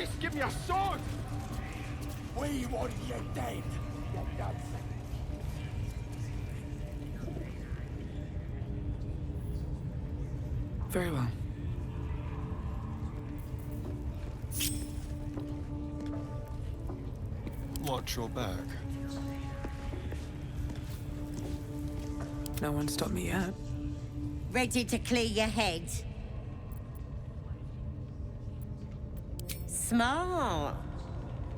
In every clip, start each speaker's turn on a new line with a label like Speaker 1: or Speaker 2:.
Speaker 1: this! Give me a sword!
Speaker 2: We want you dead, you nuts.
Speaker 3: Very well.
Speaker 4: Watch your back.
Speaker 3: No one stopped me yet.
Speaker 5: Ready to clear your head? Smart.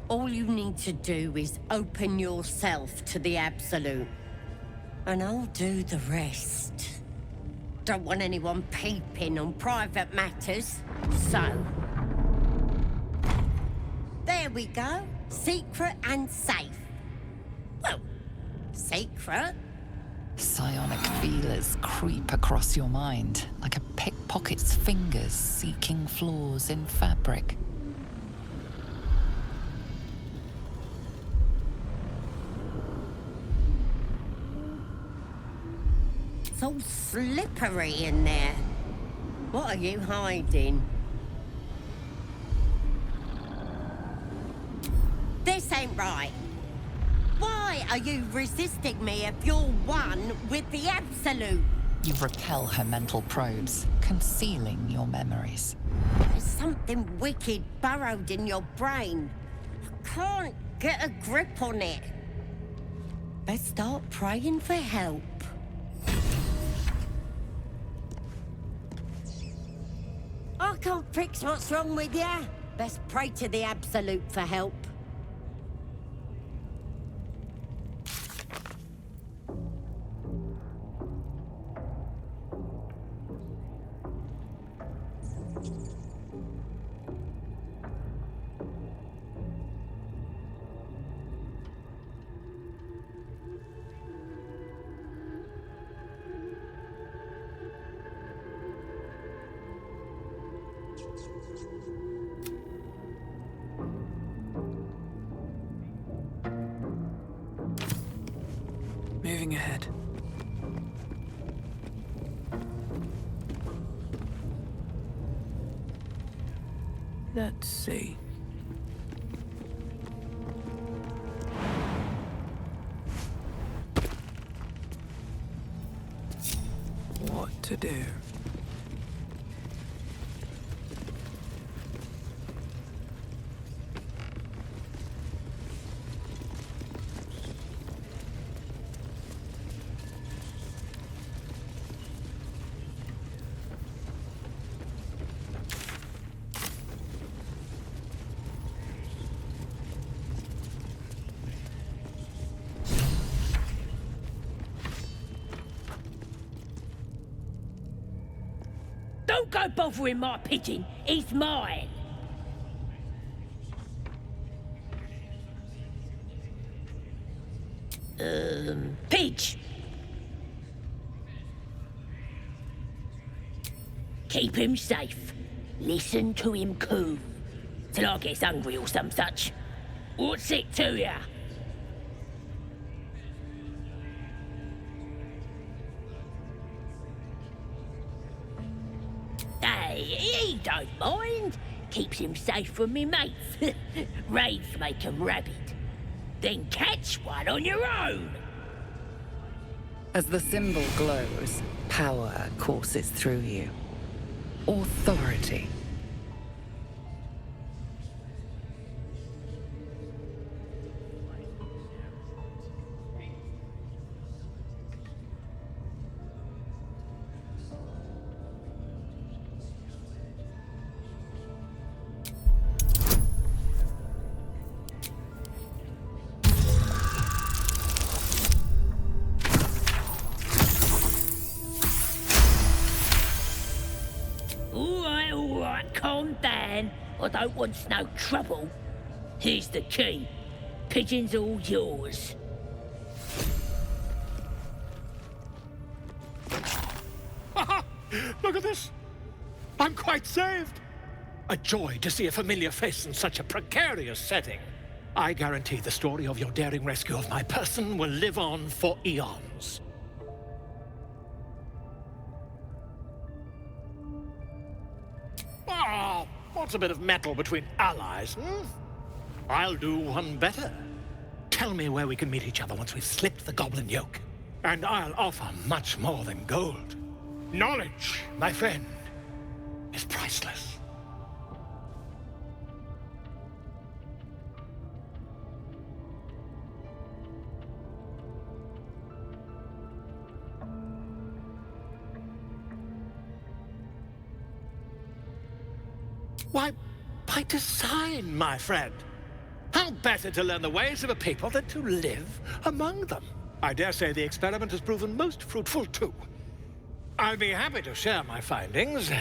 Speaker 5: All you need to do is open yourself to the Absolute. And I'll do the rest. Don't want anyone peeping on private matters, so... There we go. Secret and safe. Well, secret.
Speaker 6: Psionic feelers creep across your mind, like a pickpocket's fingers seeking flaws in fabric.
Speaker 5: It's all slippery in there. What are you hiding? This ain't right. Why are you resisting me if you're one with the Absolute?
Speaker 6: You repel her mental probes, concealing your memories.
Speaker 5: There's something wicked burrowed in your brain. I can't get a grip on it. Let's start praying for help. I can't fix what's wrong with you. Let's pray to the Absolute for help.
Speaker 3: Moving ahead. Let's see. What to do?
Speaker 7: Don't go bothering my pigeon. He's mine. Pidge. Keep him safe. Listen to him coo. Till I gets hungry or some such. What's it to ya? Hey, he don't mind. Keeps him safe from me mates. Raids make 'em rabid. Then catch one on your own.
Speaker 6: As the symbol glows, power courses through you. Authority.
Speaker 7: All right, calm down. I don't want no trouble. Here's the key. Pigeon's all yours.
Speaker 1: Look at this! I'm quite saved! A joy to see a familiar face in such a precarious setting. I guarantee the story of your daring rescue of my person will live on for eons. Oh, What's a bit of metal between allies, I'll do one better. Tell me where we can meet each other once we've slipped the goblin yoke. And I'll offer much more than gold. Knowledge, my friend, is priceless. Why, by design, my friend. How better to learn the ways of a people than to live among them? I dare say the experiment has proven most fruitful, too. I'll be happy to share my findings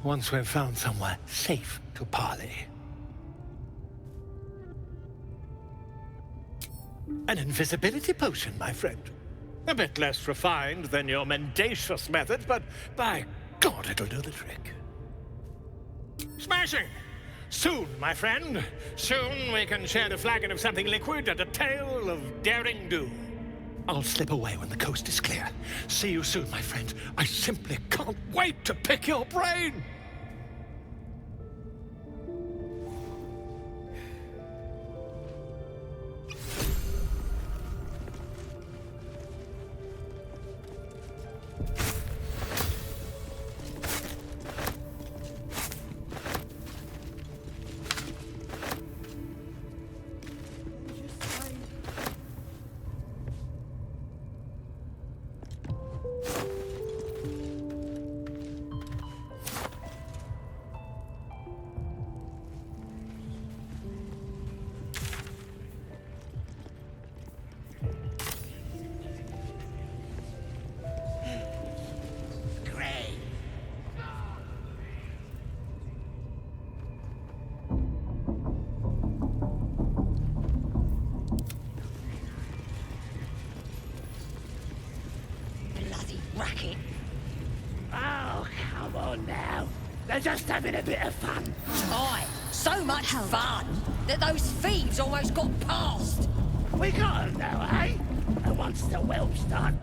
Speaker 1: once we've found somewhere safe to parley. An invisibility potion, my friend. A bit less refined than your mendacious methods, but by God, it'll do the trick. Smashing! Soon, my friend. Soon we can share a flagon of something liquid and a tale of daring do. I'll slip away when the coast is clear. See you soon, my friend. I simply can't wait to pick your brain!
Speaker 7: Racket. Oh, come on now. They're just having a bit of fun.
Speaker 5: Aye, so much fun that those thieves almost got past.
Speaker 7: We got 'em now, eh? And once the whelp's done.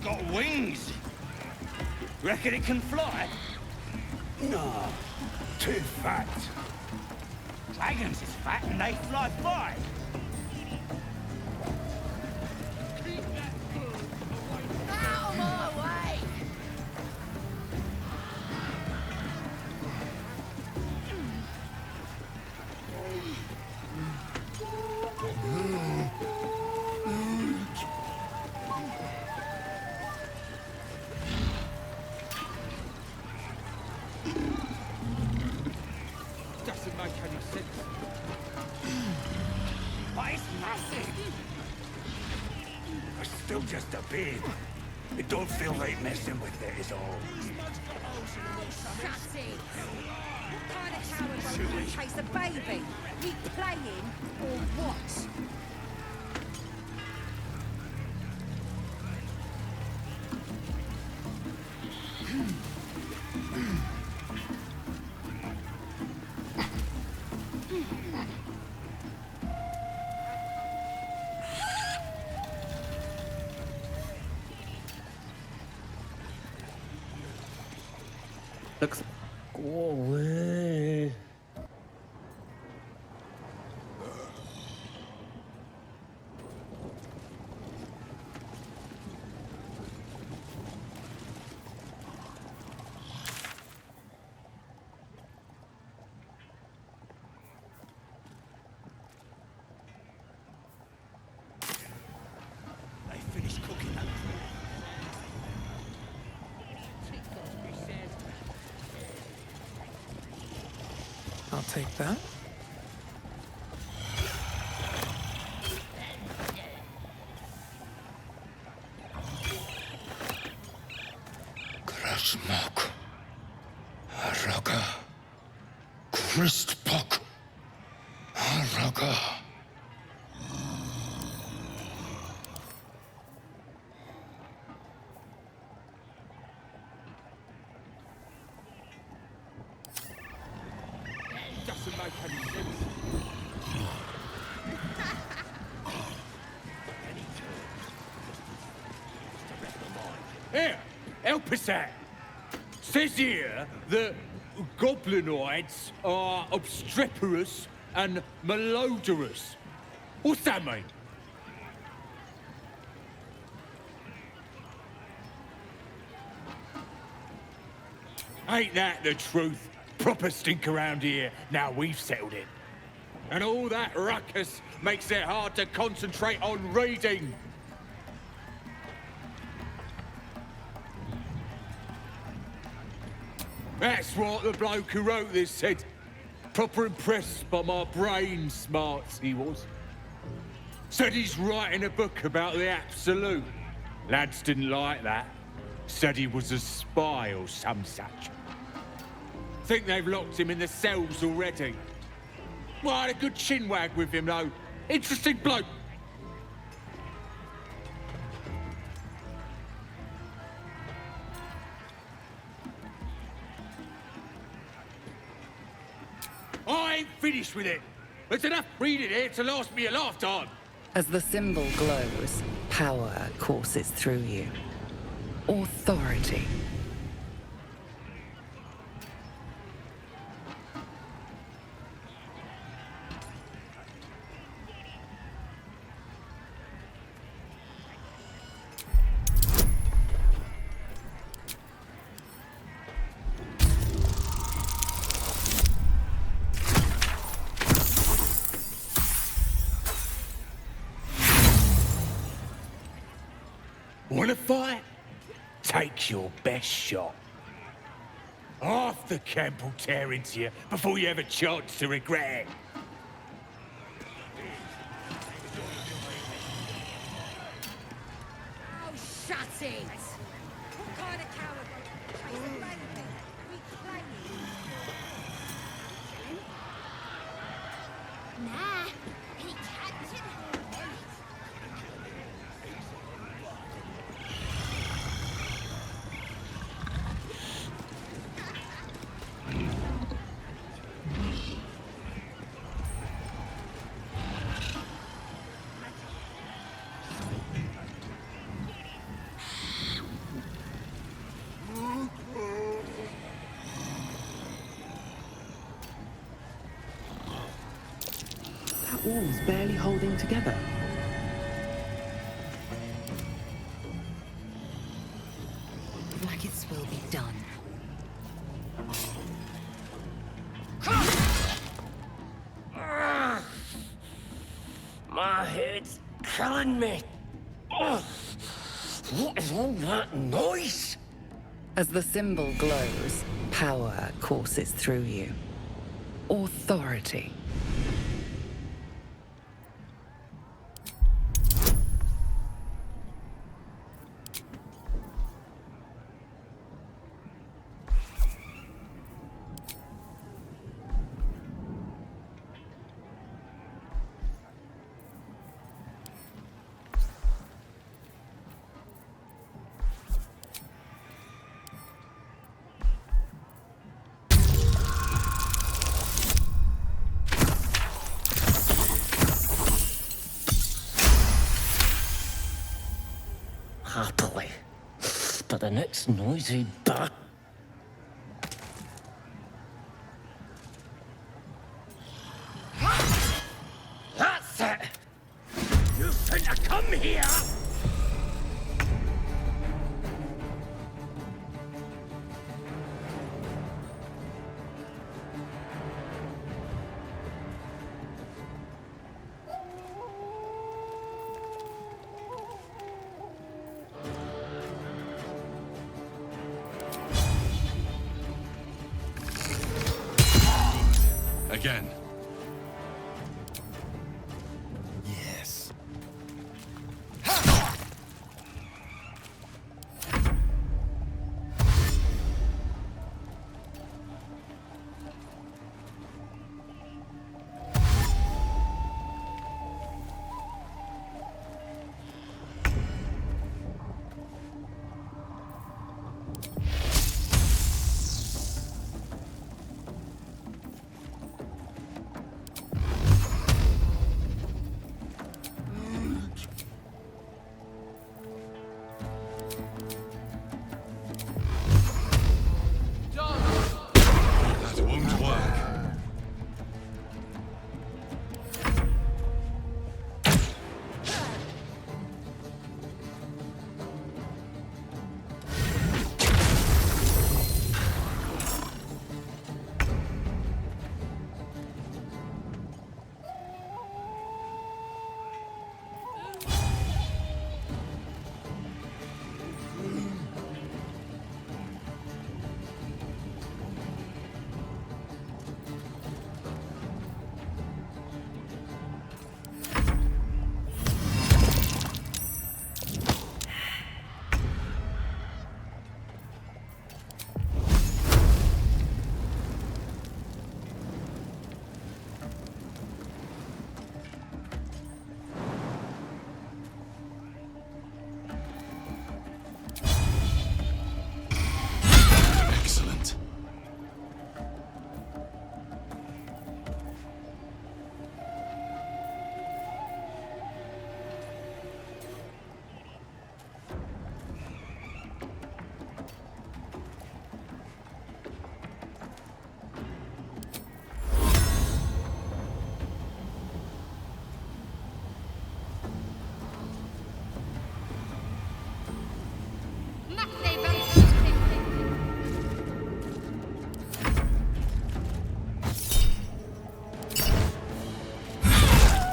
Speaker 2: Got wings. Reckon it can fly? No, too fat. Dragons is fat and they fly by.
Speaker 7: Out of my way!
Speaker 2: Doesn't make any sense. But it's massive. It's still just a babe. It don't feel like messing with it is all.
Speaker 5: Shut it! What kind of coward won't chase a baby? We playing or what?
Speaker 1: Looks...
Speaker 4: Go away.
Speaker 2: They finished cooking that.
Speaker 3: I'll take that.
Speaker 2: Krasmok. Araga. Kristpok. make any sense. Here, help us out. Says here that goblinoids are obstreperous and malodorous. What's that mean? Ain't that the truth? Proper stink around here, now we've settled it. And all that ruckus makes it hard to concentrate on reading. That's what the bloke who wrote this said. Proper impressed by my brain smarts, he was. Said he's writing a book about the Absolute. Lads didn't like that. Said he was a spy or some such. Think they've locked him in the cells already. Well, I had a good chinwag with him, though. Interesting bloke. I ain't finished with it. There's enough reading here to last me a lifetime.
Speaker 6: As the symbol glows, power courses through you. Authority.
Speaker 2: Wanna fight? Take your best shot. Half the camp will tear into you before you have a chance to regret it.
Speaker 5: Oh, shut it! What kind of coward would chase a baby? We playing?
Speaker 8: Nah, he captured her.
Speaker 4: That wall's barely holding together.
Speaker 6: Like its will be done.
Speaker 4: My head's killing me. Ugh. What is all that noise?
Speaker 6: As the symbol glows, power courses through you. Authority.
Speaker 4: Happily. But the next noisy bat. That's it! You finna come here!
Speaker 9: Again.
Speaker 10: Yes.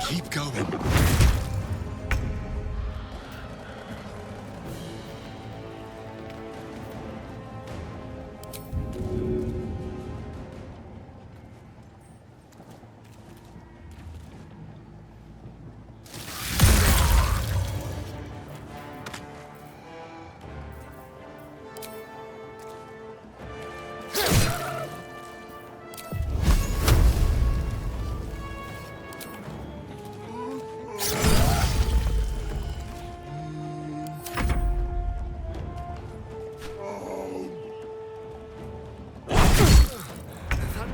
Speaker 10: Keep going.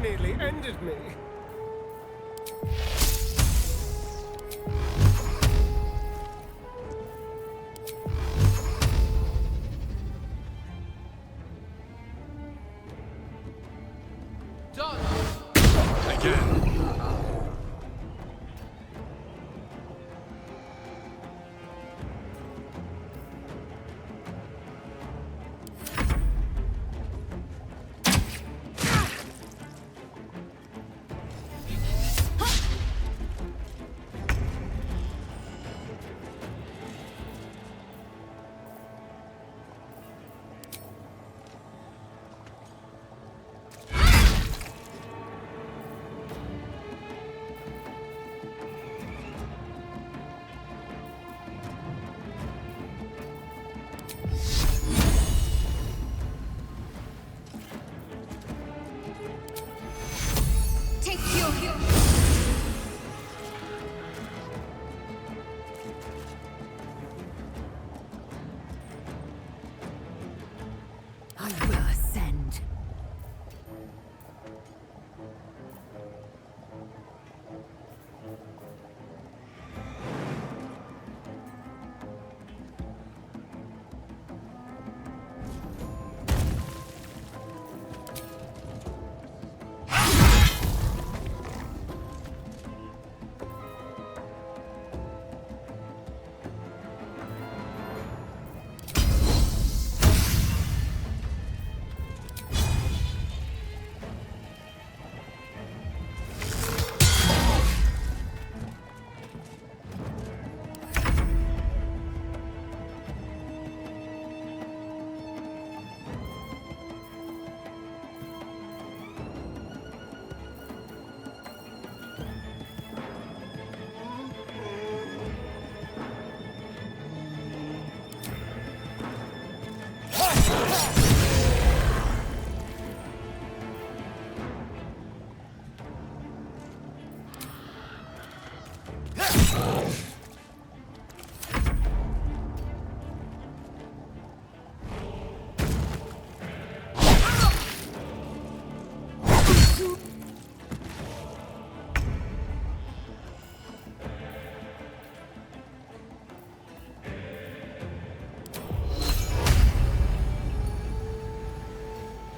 Speaker 9: Nearly ended me.
Speaker 10: Done. Again.
Speaker 11: I will ascend.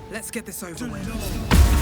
Speaker 3: Let's get this over with.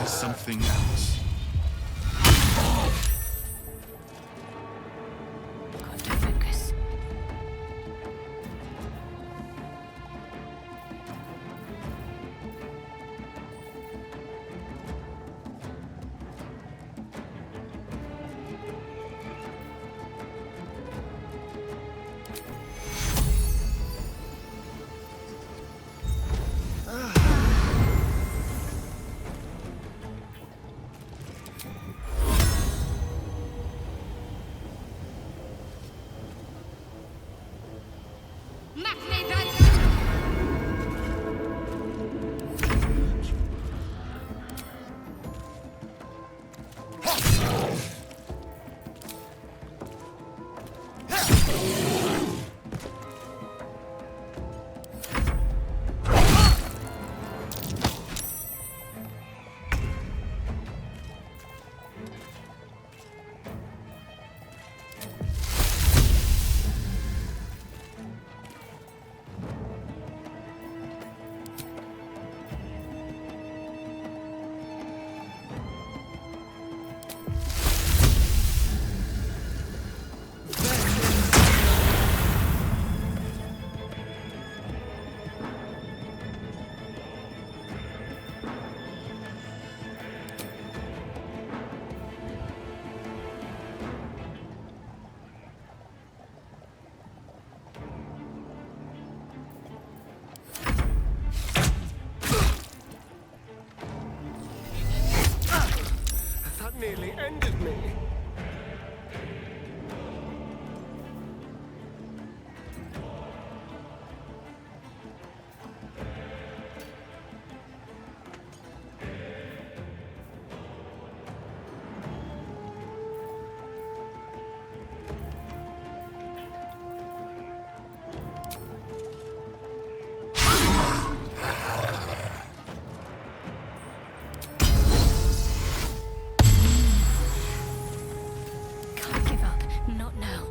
Speaker 10: Something else.
Speaker 11: Got to focus.
Speaker 9: nearly ended me.
Speaker 11: Can't give up. Not now.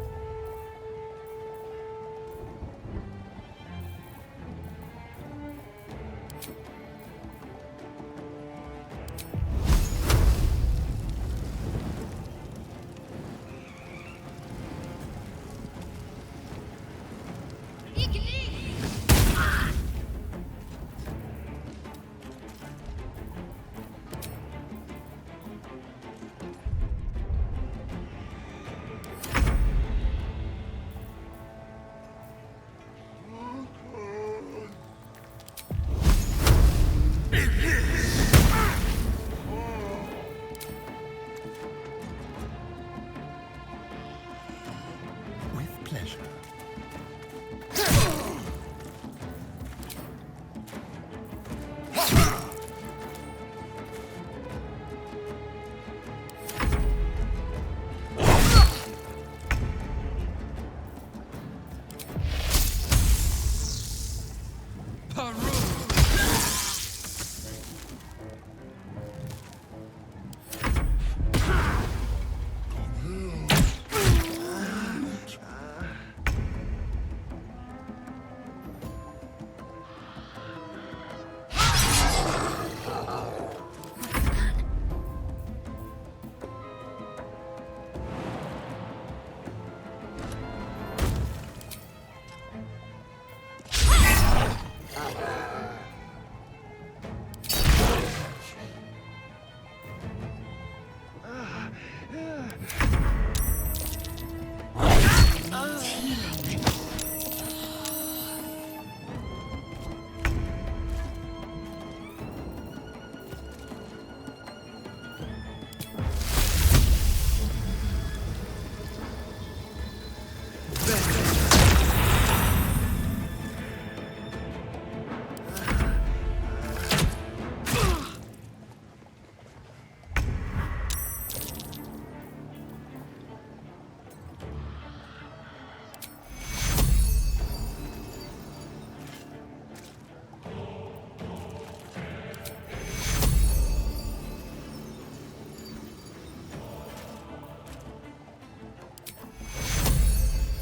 Speaker 1: With pleasure.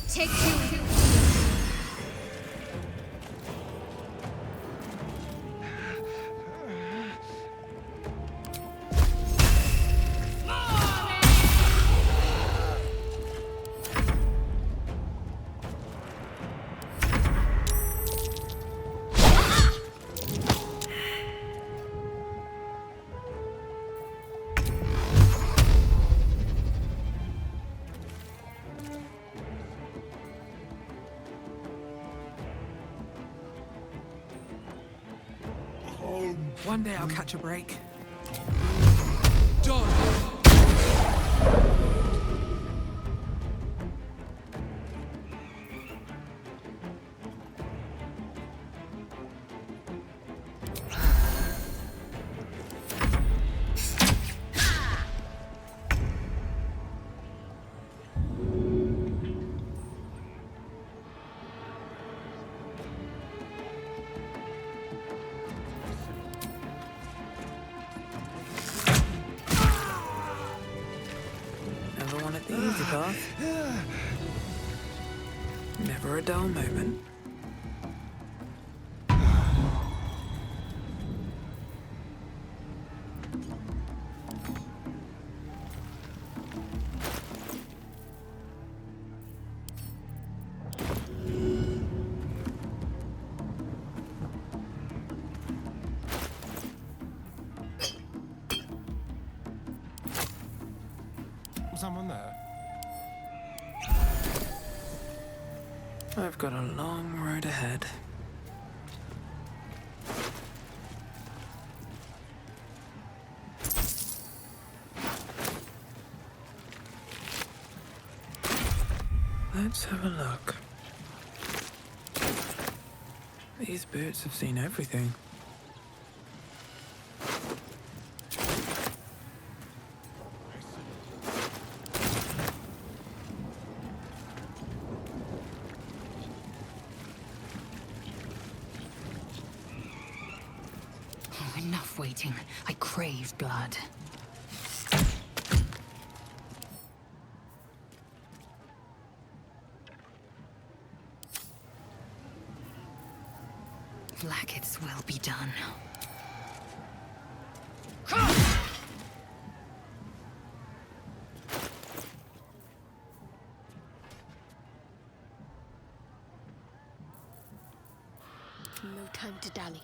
Speaker 8: Take two.
Speaker 3: One day I'll catch a break. Never wanted the easy path. Never a dull moment.
Speaker 9: Someone there?
Speaker 3: I've got a long road ahead. Let's have a look. These boots have seen everything.
Speaker 6: Oh, enough waiting. I crave blood. Lackets will be done.
Speaker 11: No time to dally.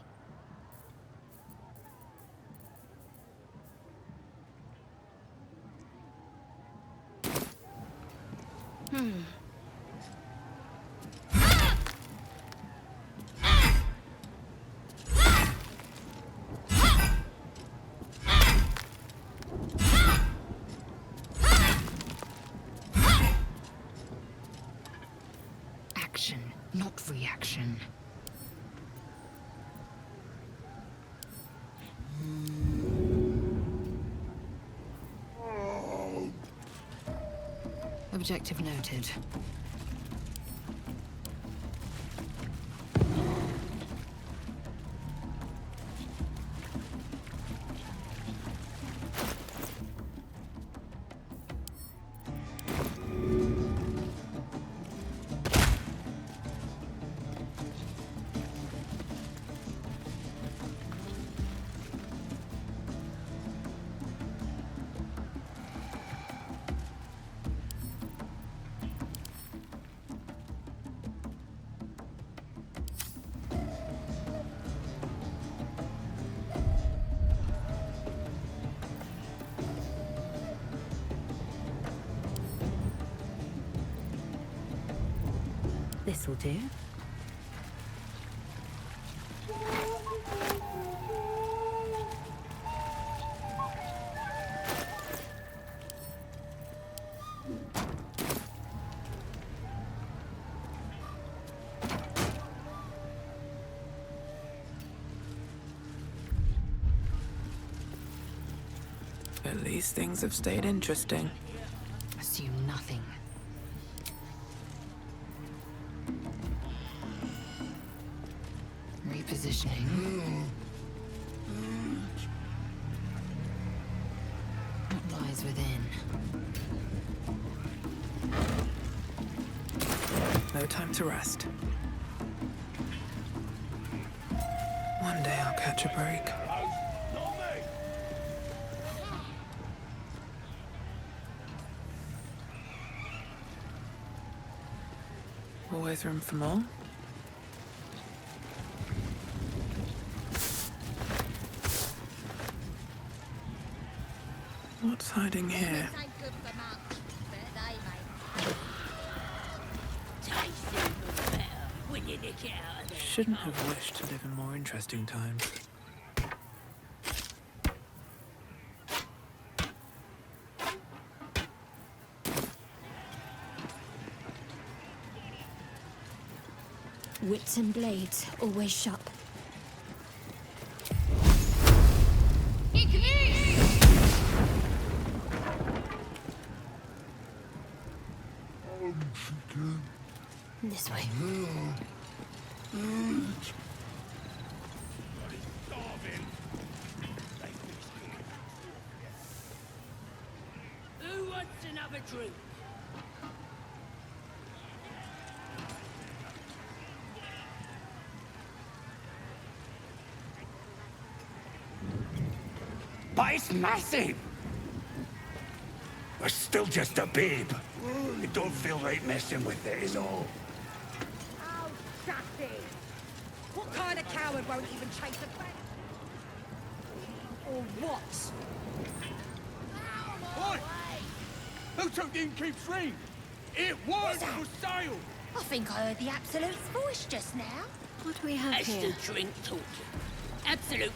Speaker 6: Action, not reaction. Objective noted.
Speaker 5: This'll do.
Speaker 3: At least things have stayed interesting.
Speaker 6: Assume nothing. Repositioning. What lies within?
Speaker 3: No time to rest. One day I'll catch a break. Always room for more? What's hiding here?
Speaker 8: This ain't good for much, but they may.
Speaker 7: Tastes a little better when you nick it out of there.
Speaker 3: Shouldn't have wished to live in more interesting times.
Speaker 11: Wits and blades, always sharp. This way.
Speaker 7: Who wants another drink?
Speaker 4: But it's massive! We're still just a babe. It don't feel right messing with it, is all.
Speaker 8: Oh, Sassy! What kind of coward won't even chase a bank? Or what?
Speaker 2: Oi! Who took the innkeep's ring? It was for sale!
Speaker 8: I think I heard the Absolute's voice just now.
Speaker 11: What do we have
Speaker 7: That's
Speaker 11: here?
Speaker 7: the drink talking. Absolute.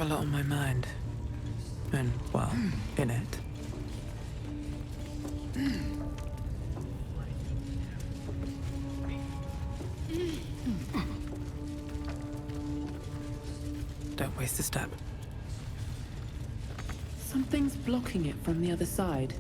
Speaker 3: have a lot on my mind. And, well, in it. Don't waste a step.
Speaker 12: Something's blocking it from the other side.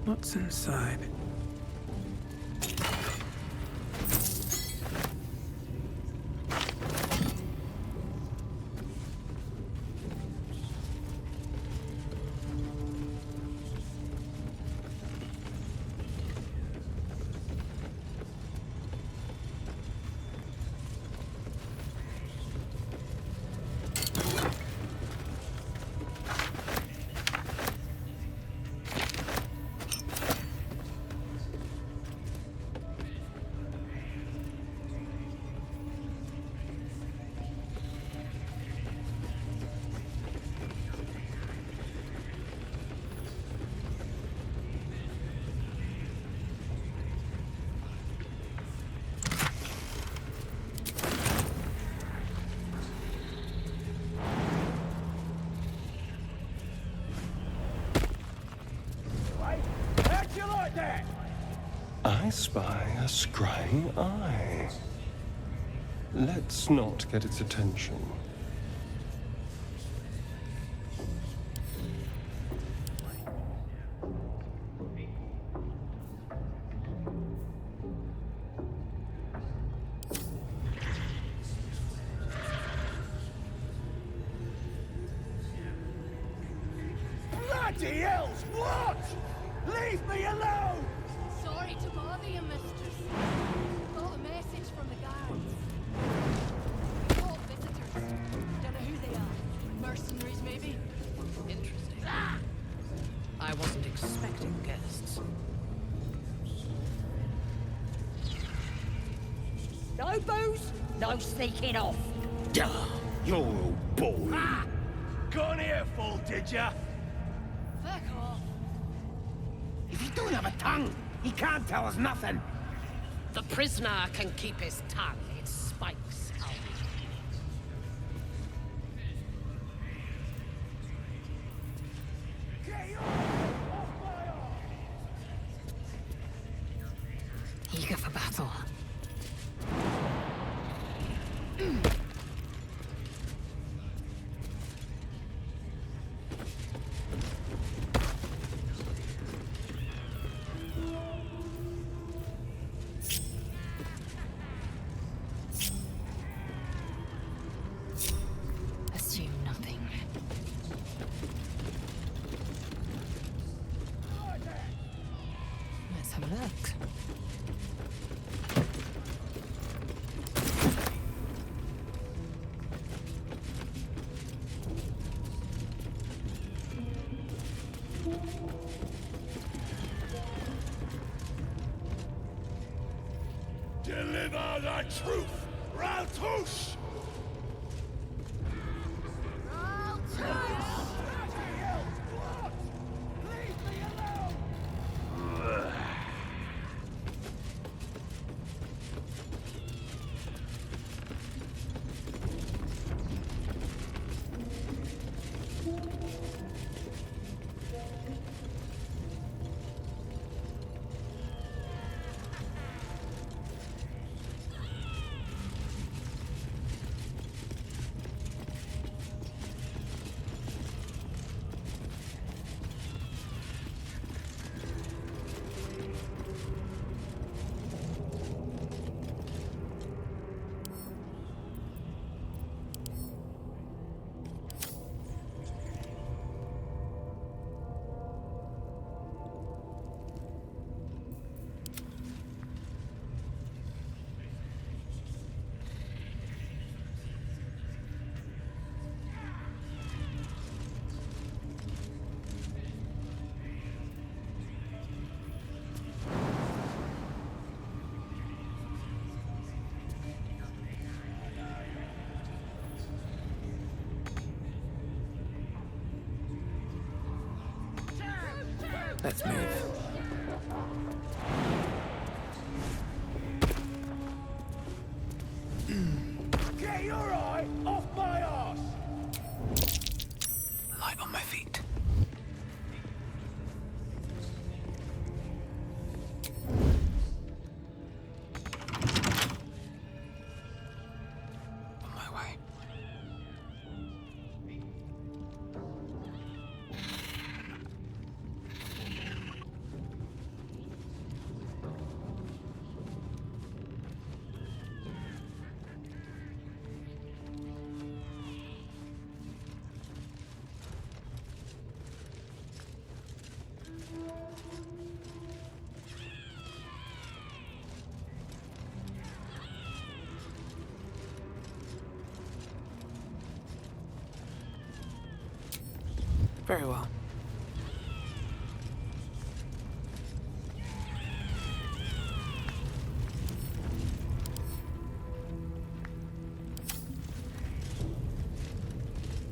Speaker 3: What's inside?
Speaker 13: I spy a scrying eye. Let's not get its attention.
Speaker 2: Bloody hells, what? Leave me alone!
Speaker 11: Sorry to bother you, mistress. Got a message from the guards. Got visitors. Don't know who they are. Mercenaries, maybe?
Speaker 14: Interesting. I wasn't expecting guests.
Speaker 7: No booze, no sneaking off.
Speaker 2: Duh, you're all boring.
Speaker 7: Ah!
Speaker 2: Got an earful, did ya?
Speaker 11: Fuck off.
Speaker 4: If he don't have a tongue, he can't tell us nothing.
Speaker 14: The prisoner can keep his tongue. It spikes out.
Speaker 11: Eager for battle. Assume nothing. Let's have a look.
Speaker 2: Deliver the truth, Raltush!
Speaker 3: Let's move. Very well.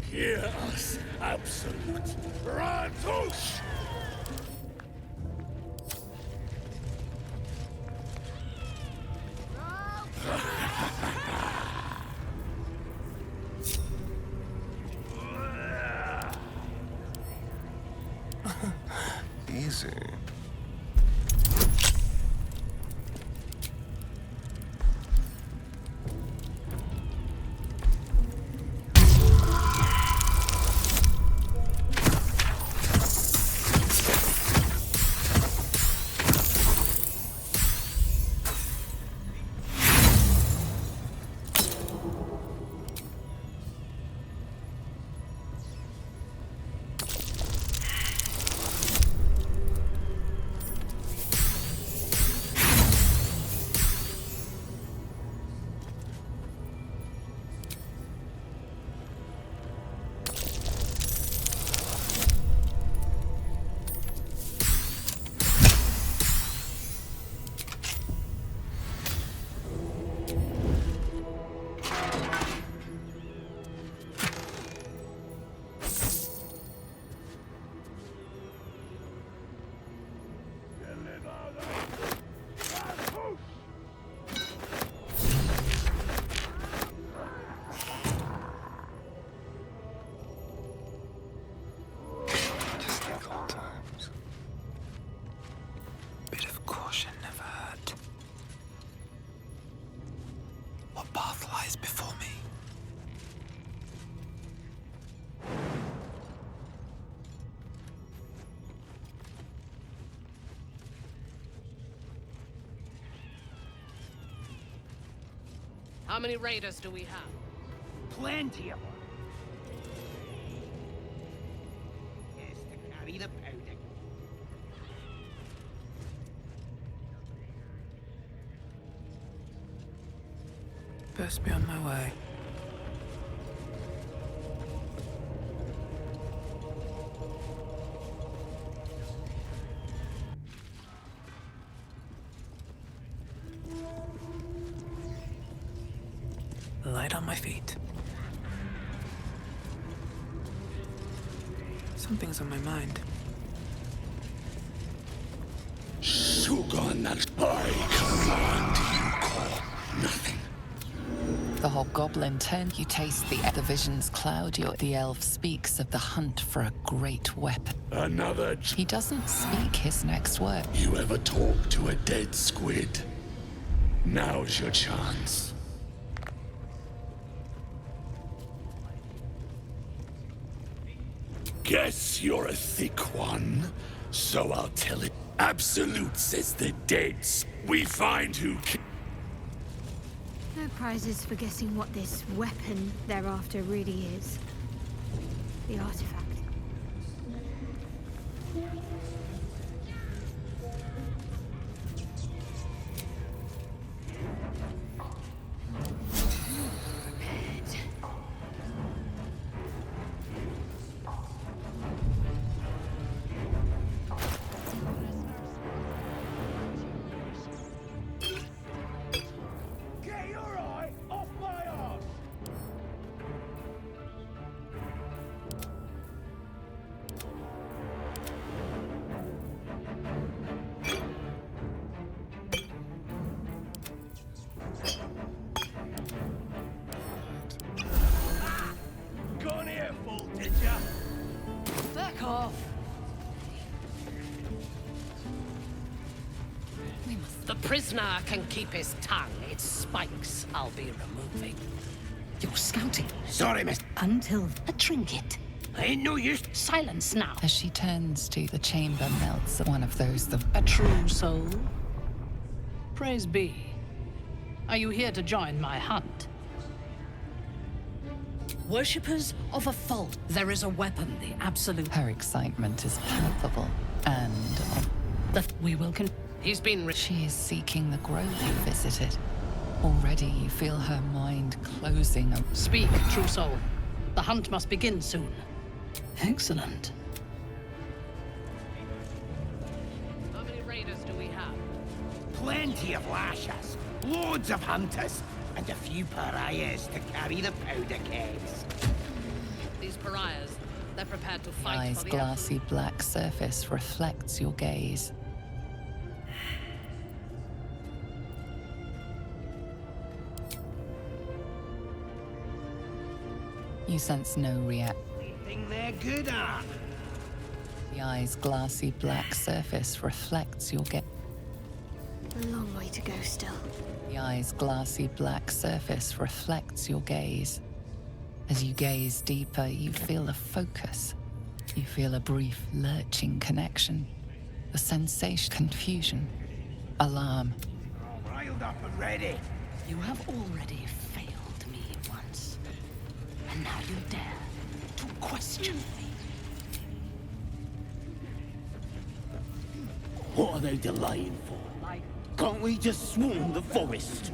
Speaker 15: Hear us, Absolute. Ratush!
Speaker 10: Easy.
Speaker 14: How many raiders do we have?
Speaker 4: Plenty of them. Here's to carry the powder.
Speaker 3: Best be on my way. Light on my feet. Something's on my mind.
Speaker 15: Shogun, I command you call nothing.
Speaker 6: The hobgoblin turn. You taste the visions cloud you. The elf speaks of the hunt for a great weapon.
Speaker 15: Another.
Speaker 6: He doesn't speak his next word.
Speaker 15: You ever talk to a dead squid? Now's your chance. Guess you're a thick one, so I'll tell it. Absolute says the dead. We find who.
Speaker 16: No prizes for guessing what this weapon thereafter really is. The artifact.
Speaker 14: The prisoner can keep his tongue. Its spikes I'll be removing.
Speaker 4: You're scouting. Sorry, miss.
Speaker 17: Until a trinket.
Speaker 4: I ain't no use.
Speaker 17: Silence now.
Speaker 6: As she turns to the chamber, melts one of those.
Speaker 17: A true soul. Praise be. Are you here to join my hunt? Worshippers of a fault. There is a weapon, the absolute.
Speaker 6: Her excitement is palpable, and
Speaker 17: we will
Speaker 6: He's been. She is seeking the grove you visited. Already, you feel her mind closing.
Speaker 17: Speak, true soul. The hunt must begin soon. Excellent.
Speaker 4: plenty of lashers, loads of hunters, and a few pariahs to carry the powder kegs.
Speaker 14: These pariahs, they're prepared to
Speaker 6: The
Speaker 14: fight
Speaker 6: eye's
Speaker 14: for the
Speaker 6: glassy black surface reflects your gaze. You sense no reaction.
Speaker 4: Anything they're good at.
Speaker 6: The eye's glassy black surface reflects your gaze.
Speaker 16: A long way to go still.
Speaker 6: The eye's glassy black surface reflects your gaze. As you gaze deeper, you feel a focus. You feel a brief, lurching connection. A sensation, confusion, alarm.
Speaker 4: All riled up and ready.
Speaker 17: You have already failed me once. And now you dare to question me.
Speaker 4: What are they delaying for? Can't we just swarm the forest?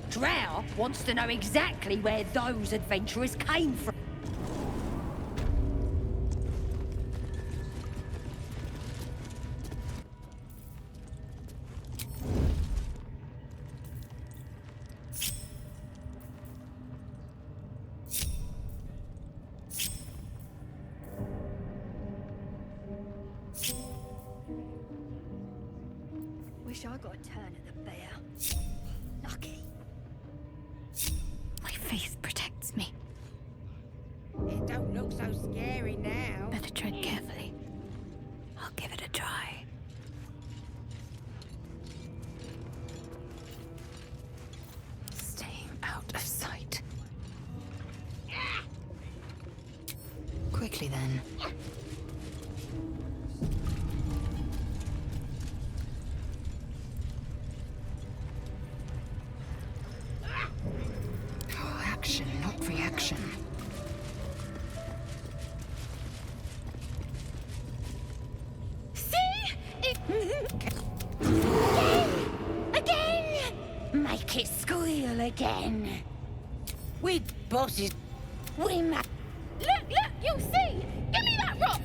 Speaker 8: Drow wants to know exactly where those adventurers came from.
Speaker 16: Wish I got a turn at the bear. Lucky. My faith protects me.
Speaker 8: It don't look so scary now.
Speaker 16: Better tread carefully. I'll give it a try. Staying out of sight. Quickly then. Action, not reaction.
Speaker 8: See? Again! Make it squeal again. We bosses. We Look, you'll see! Give me that rock!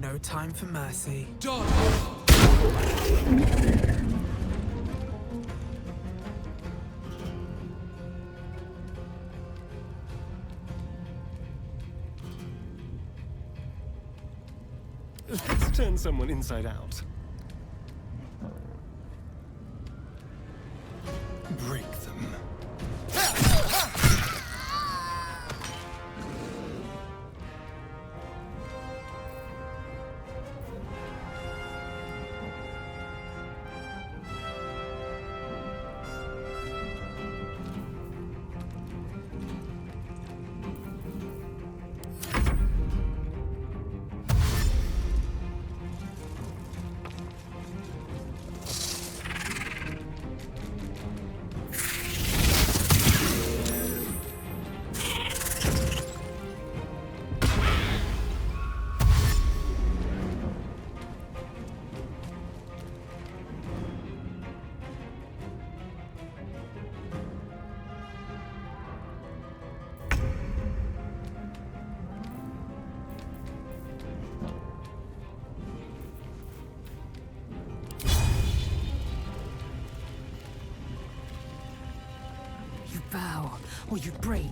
Speaker 3: No time for mercy.
Speaker 13: Let's turn someone inside out. Break them.
Speaker 12: You bow, or you break.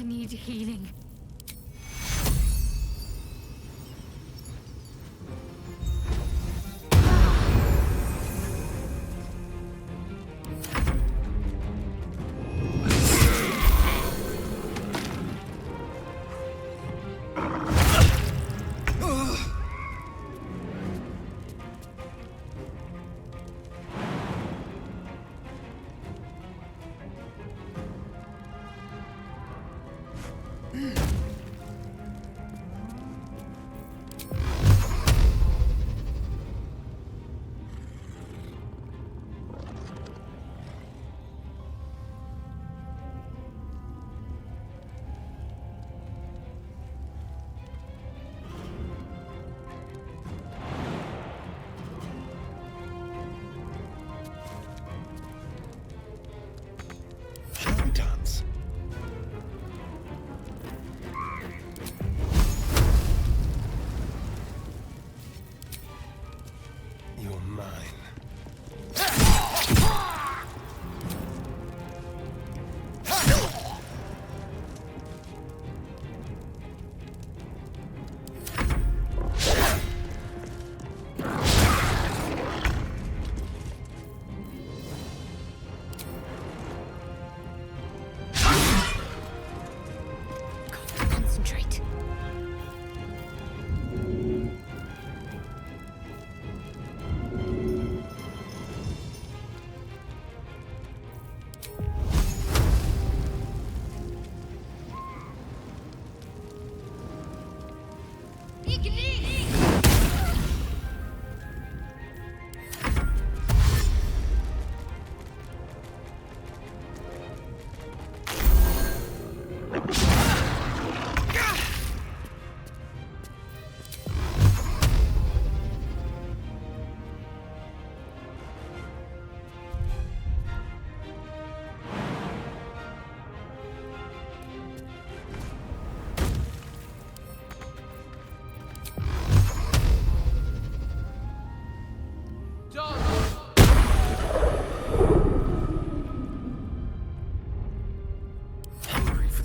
Speaker 16: need healing.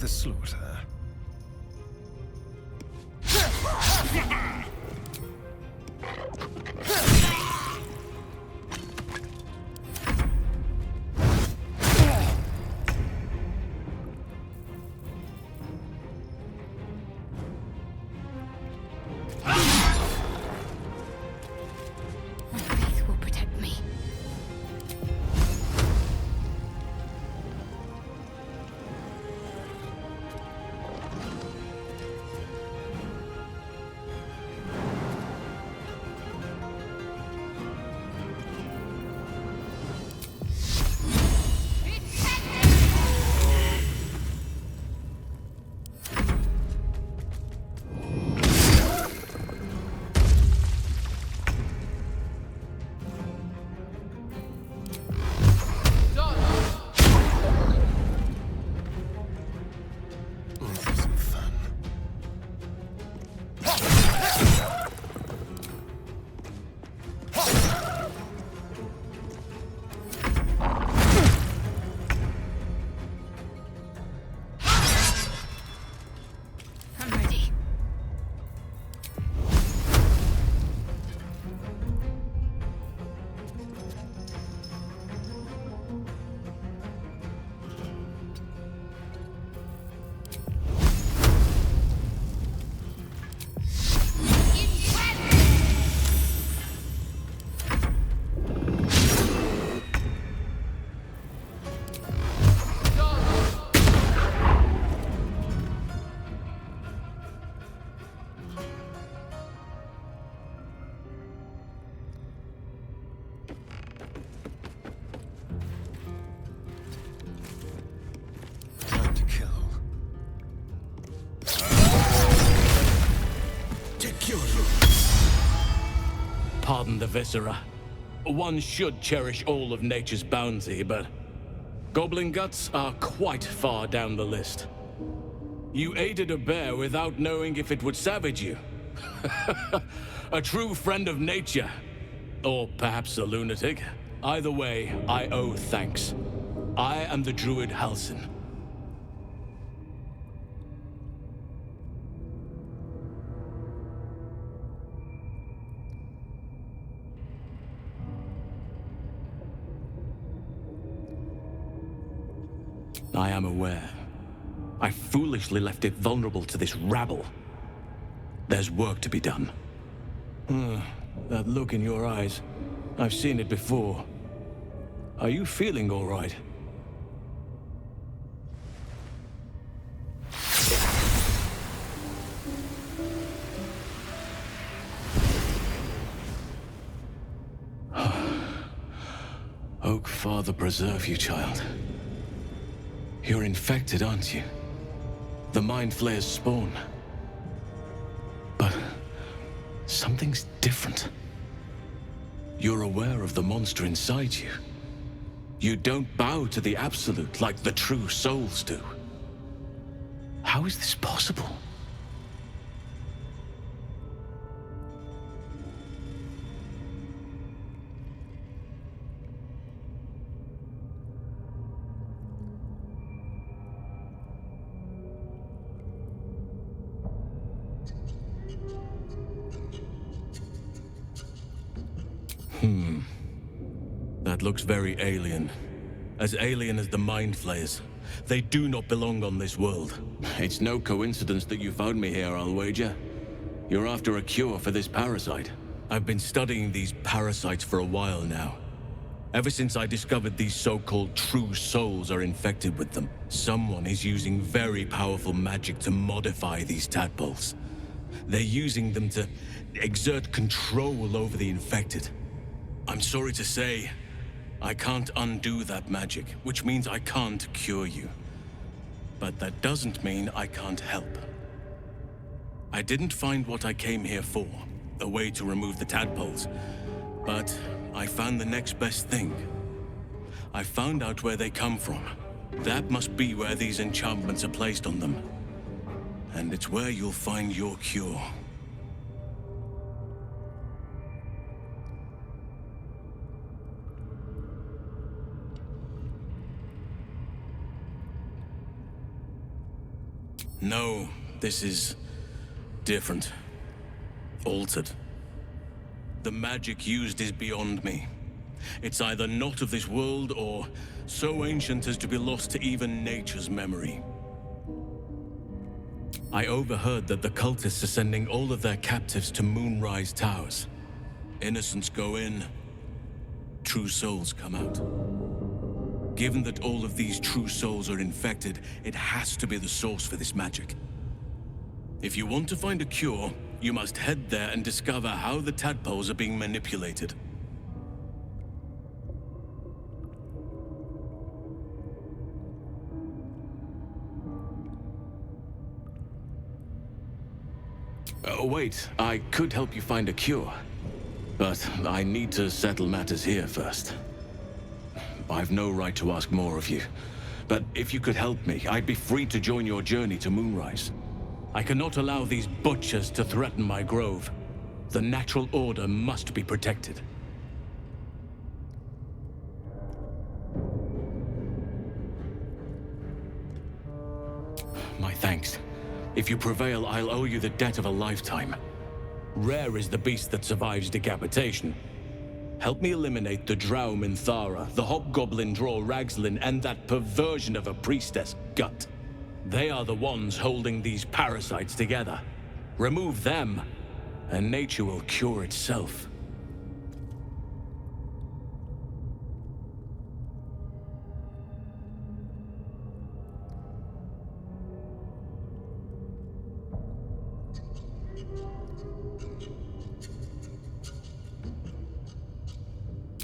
Speaker 13: the slaughter.
Speaker 18: Pardon the viscera. One should cherish all of nature's bounty, but goblin guts are quite far down the list. You aided a bear without knowing if it would savage you. A true friend of nature. Or perhaps a lunatic. Either way, I owe thanks. I am the druid Halsin. I am aware. I foolishly left it vulnerable to this rabble. There's work to be done. That look in your eyes. I've seen it before. Are you feeling all right? Oak Father preserve you, child. You're infected, aren't you? The Mind Flayer's spawn. But something's different. You're aware of the monster inside you. You don't bow to the Absolute like the true souls do. How is this possible? That looks very alien. As alien as the Mind Flayers. They do not belong on this world. It's no coincidence that you found me here, I'll wager. You're after a cure for this parasite. I've been studying these parasites for a while now. Ever since I discovered these so-called true souls are infected with them, someone is using very powerful magic to modify these tadpoles. They're using them to exert control over the infected. I'm sorry to say, I can't undo that magic, which means I can't cure you. But that doesn't mean I can't help. I didn't find what I came here for, a way to remove the tadpoles, but I found the next best thing. I found out where they come from. That must be where these enchantments are placed on them. And it's where you'll find your cure. No, this is different. Altered. The magic used is beyond me. It's either not of this world or so ancient as to be lost to even nature's memory. I overheard that the cultists are sending all of their captives to Moonrise Towers. Innocents go in, true souls come out. Given that all of these true souls are infected, it has to be the source for this magic. If you want to find a cure, you must head there and discover how the tadpoles are being manipulated. Wait, I could help you find a cure. But I need to settle matters here first. I've no right to ask more of you. But if you could help me, I'd be free to join your journey to Moonrise. I cannot allow these butchers to threaten my grove. The natural order must be protected. My thanks. If you prevail, I'll owe you the debt of a lifetime. Rare is the beast that survives decapitation. Help me eliminate the Drow Minthara, the Hobgoblin Draw Ragslin, and that perversion of a priestess, Gut. They are the ones holding these parasites together. Remove them, and nature will cure itself.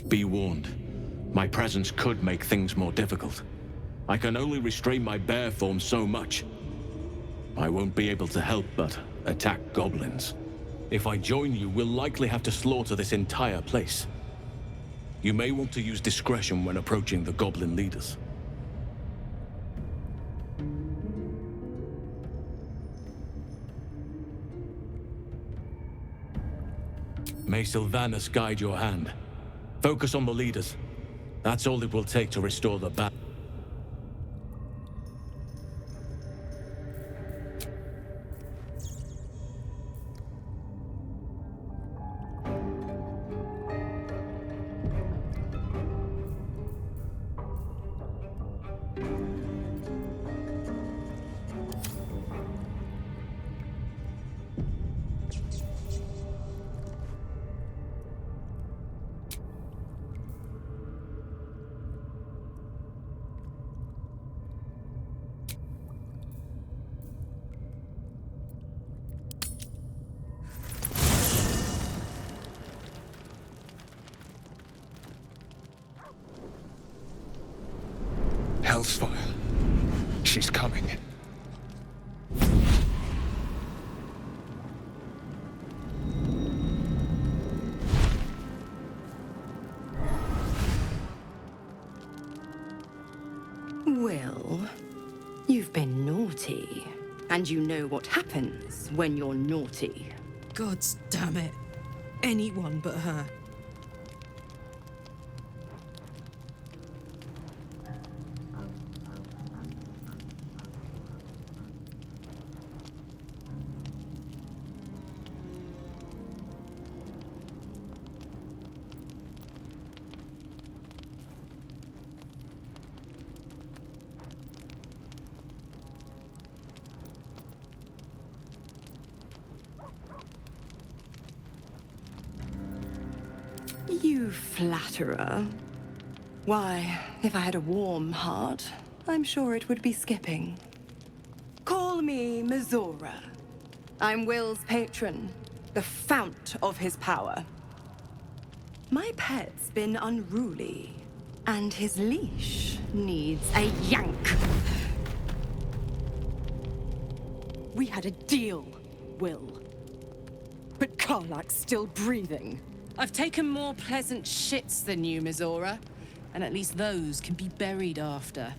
Speaker 18: Be warned. My presence could make things more difficult. I can only restrain my bear form so much. I won't be able to help but attack goblins. If I join you, we'll likely have to slaughter this entire place. You may want to use discretion when approaching the goblin leaders. May Sylvanus guide your hand. Focus on the leaders. That's all it will take to restore the balance.
Speaker 15: Hellsfire. She's coming.
Speaker 19: Wyll, you've been naughty. And you know what happens when you're naughty.
Speaker 12: Gods damn it. Anyone but her.
Speaker 19: You flatterer. Why, if I had a warm heart, I'm sure it would be skipping. Call me Mizora. I'm Wyll's patron, the fount of his power. My pet's been unruly, and his leash needs a yank.
Speaker 12: We had a deal, Wyll. But Karlach's still breathing.
Speaker 6: I've taken more pleasant shits than you, Mizora. And at least those can be buried after.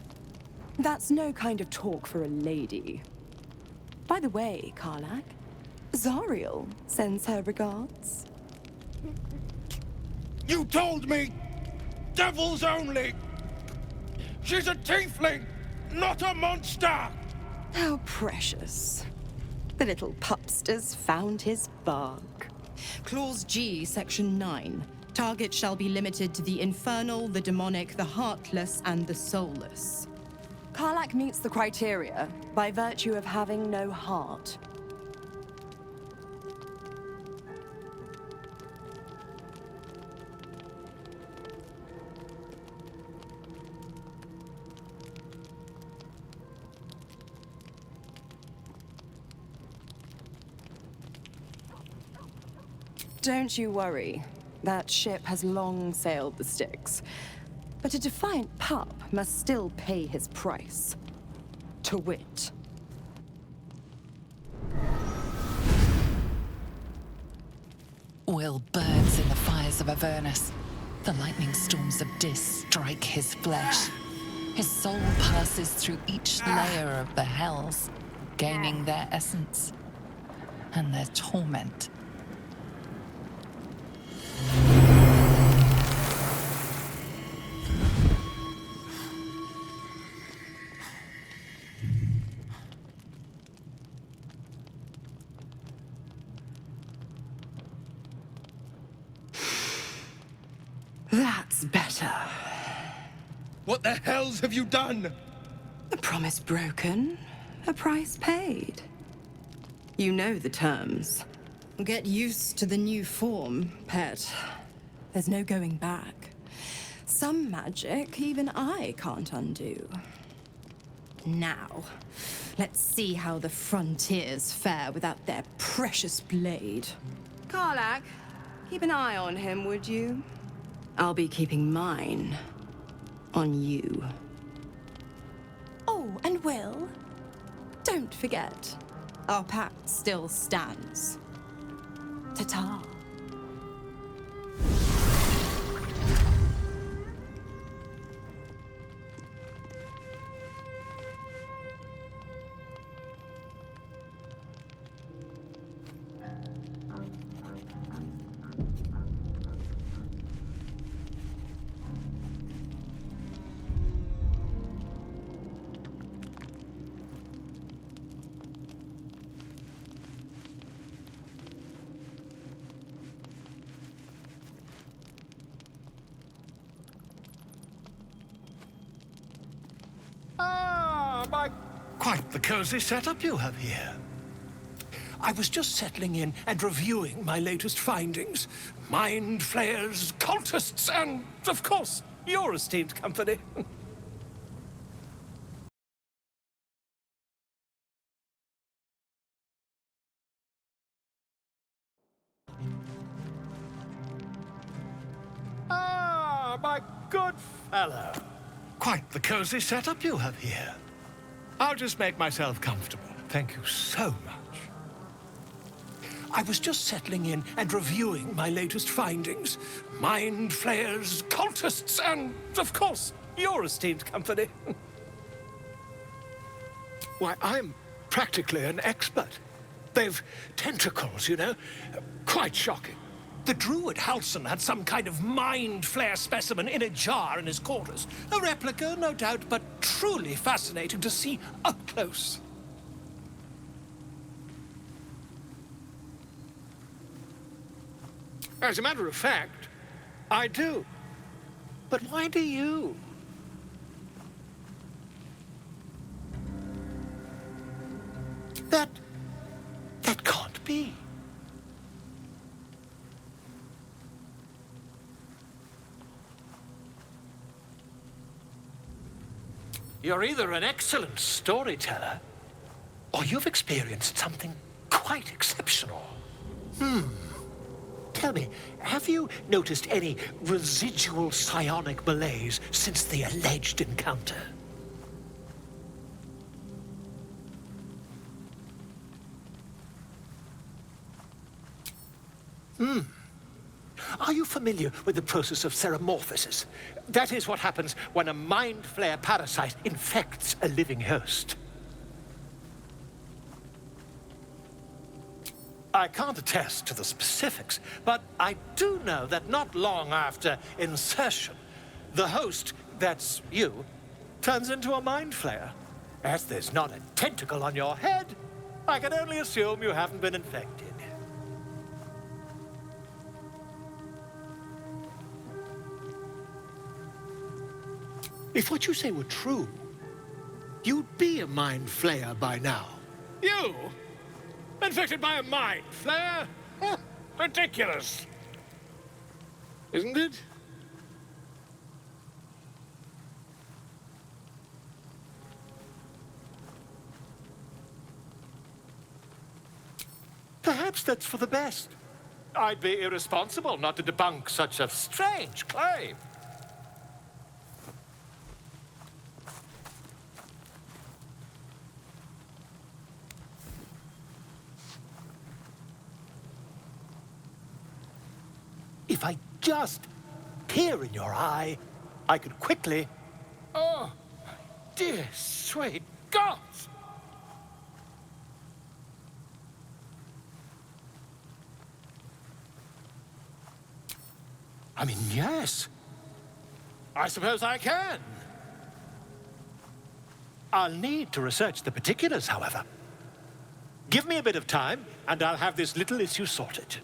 Speaker 19: That's no kind of talk for a lady. By the way, Karlach, Zariel sends her regards.
Speaker 2: You told me! Devils only! She's a tiefling, not a monster!
Speaker 19: How precious. The little pupster's found his bark.
Speaker 12: Clause G, Section 9. Target shall be limited to the infernal, the demonic, the heartless, and the soulless.
Speaker 19: Karlach meets the criteria by virtue of having no heart. Don't you worry. That ship has long sailed the Styx. But a defiant pup must still pay his price. To wit.
Speaker 6: Wyll burns in the fires of Avernus. The lightning storms of Dis strike his flesh. His soul passes through each layer of the hells, gaining their essence and their torment.
Speaker 19: That's better.
Speaker 9: What the hells have you done?
Speaker 19: A promise broken, a price paid. You know the terms.
Speaker 12: Get used to the new form, pet.
Speaker 19: There's no going back. Some magic even I can't undo.
Speaker 12: Now, let's see how the frontiers fare without their precious blade.
Speaker 19: Karlach, keep an eye on him, would you? I'll be keeping mine on you.
Speaker 12: Oh, and Wyll, don't forget, our pact still stands. Ta-ta.
Speaker 1: Quite the cozy setup you have here. I was just settling in and reviewing my latest findings. Mind flayers, cultists, and, of course, your esteemed company. My good fellow. Quite the cozy setup you have here. I'll just make myself comfortable. Thank you so much. I was just settling in and reviewing my latest findings. Mind flayers, cultists, and, of course, your esteemed company. Why, I'm practically an expert. They've tentacles, you know. Quite shocking. The druid Halsin had some kind of mind flare specimen in a jar in his quarters. A replica, no doubt, but truly fascinating to see up close. As a matter of fact, I do. But why do you? That can't be. You're either an excellent storyteller, or you've experienced something quite exceptional. Tell me, have you noticed any residual psionic malaise since the alleged encounter? Are you familiar with the process of ceremorphosis? That is what happens when a mind flare parasite infects a living host. I can't attest to the specifics, but I do know that not long after insertion, the host, that's you, turns into a mind flayer. As there's not a tentacle on your head, I can only assume you haven't been infected. If what you say were true, you'd be a mind flayer by now. You? Infected by a mind flayer? Ridiculous. Isn't it? Perhaps that's for the best. I'd be irresponsible not to debunk such a strange claim. If I just peer in your eye, I could quickly... Oh, dear sweet gods! I mean, yes. I suppose I can. I'll need to research the particulars, however. Give me a bit of time, and I'll have this little issue sorted.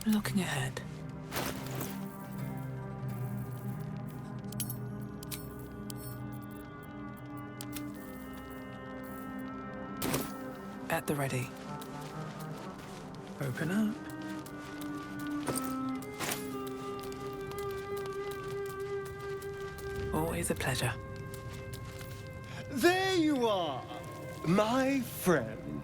Speaker 3: Looking ahead. At the ready. Open up. Always a pleasure.
Speaker 13: There you are, my friend.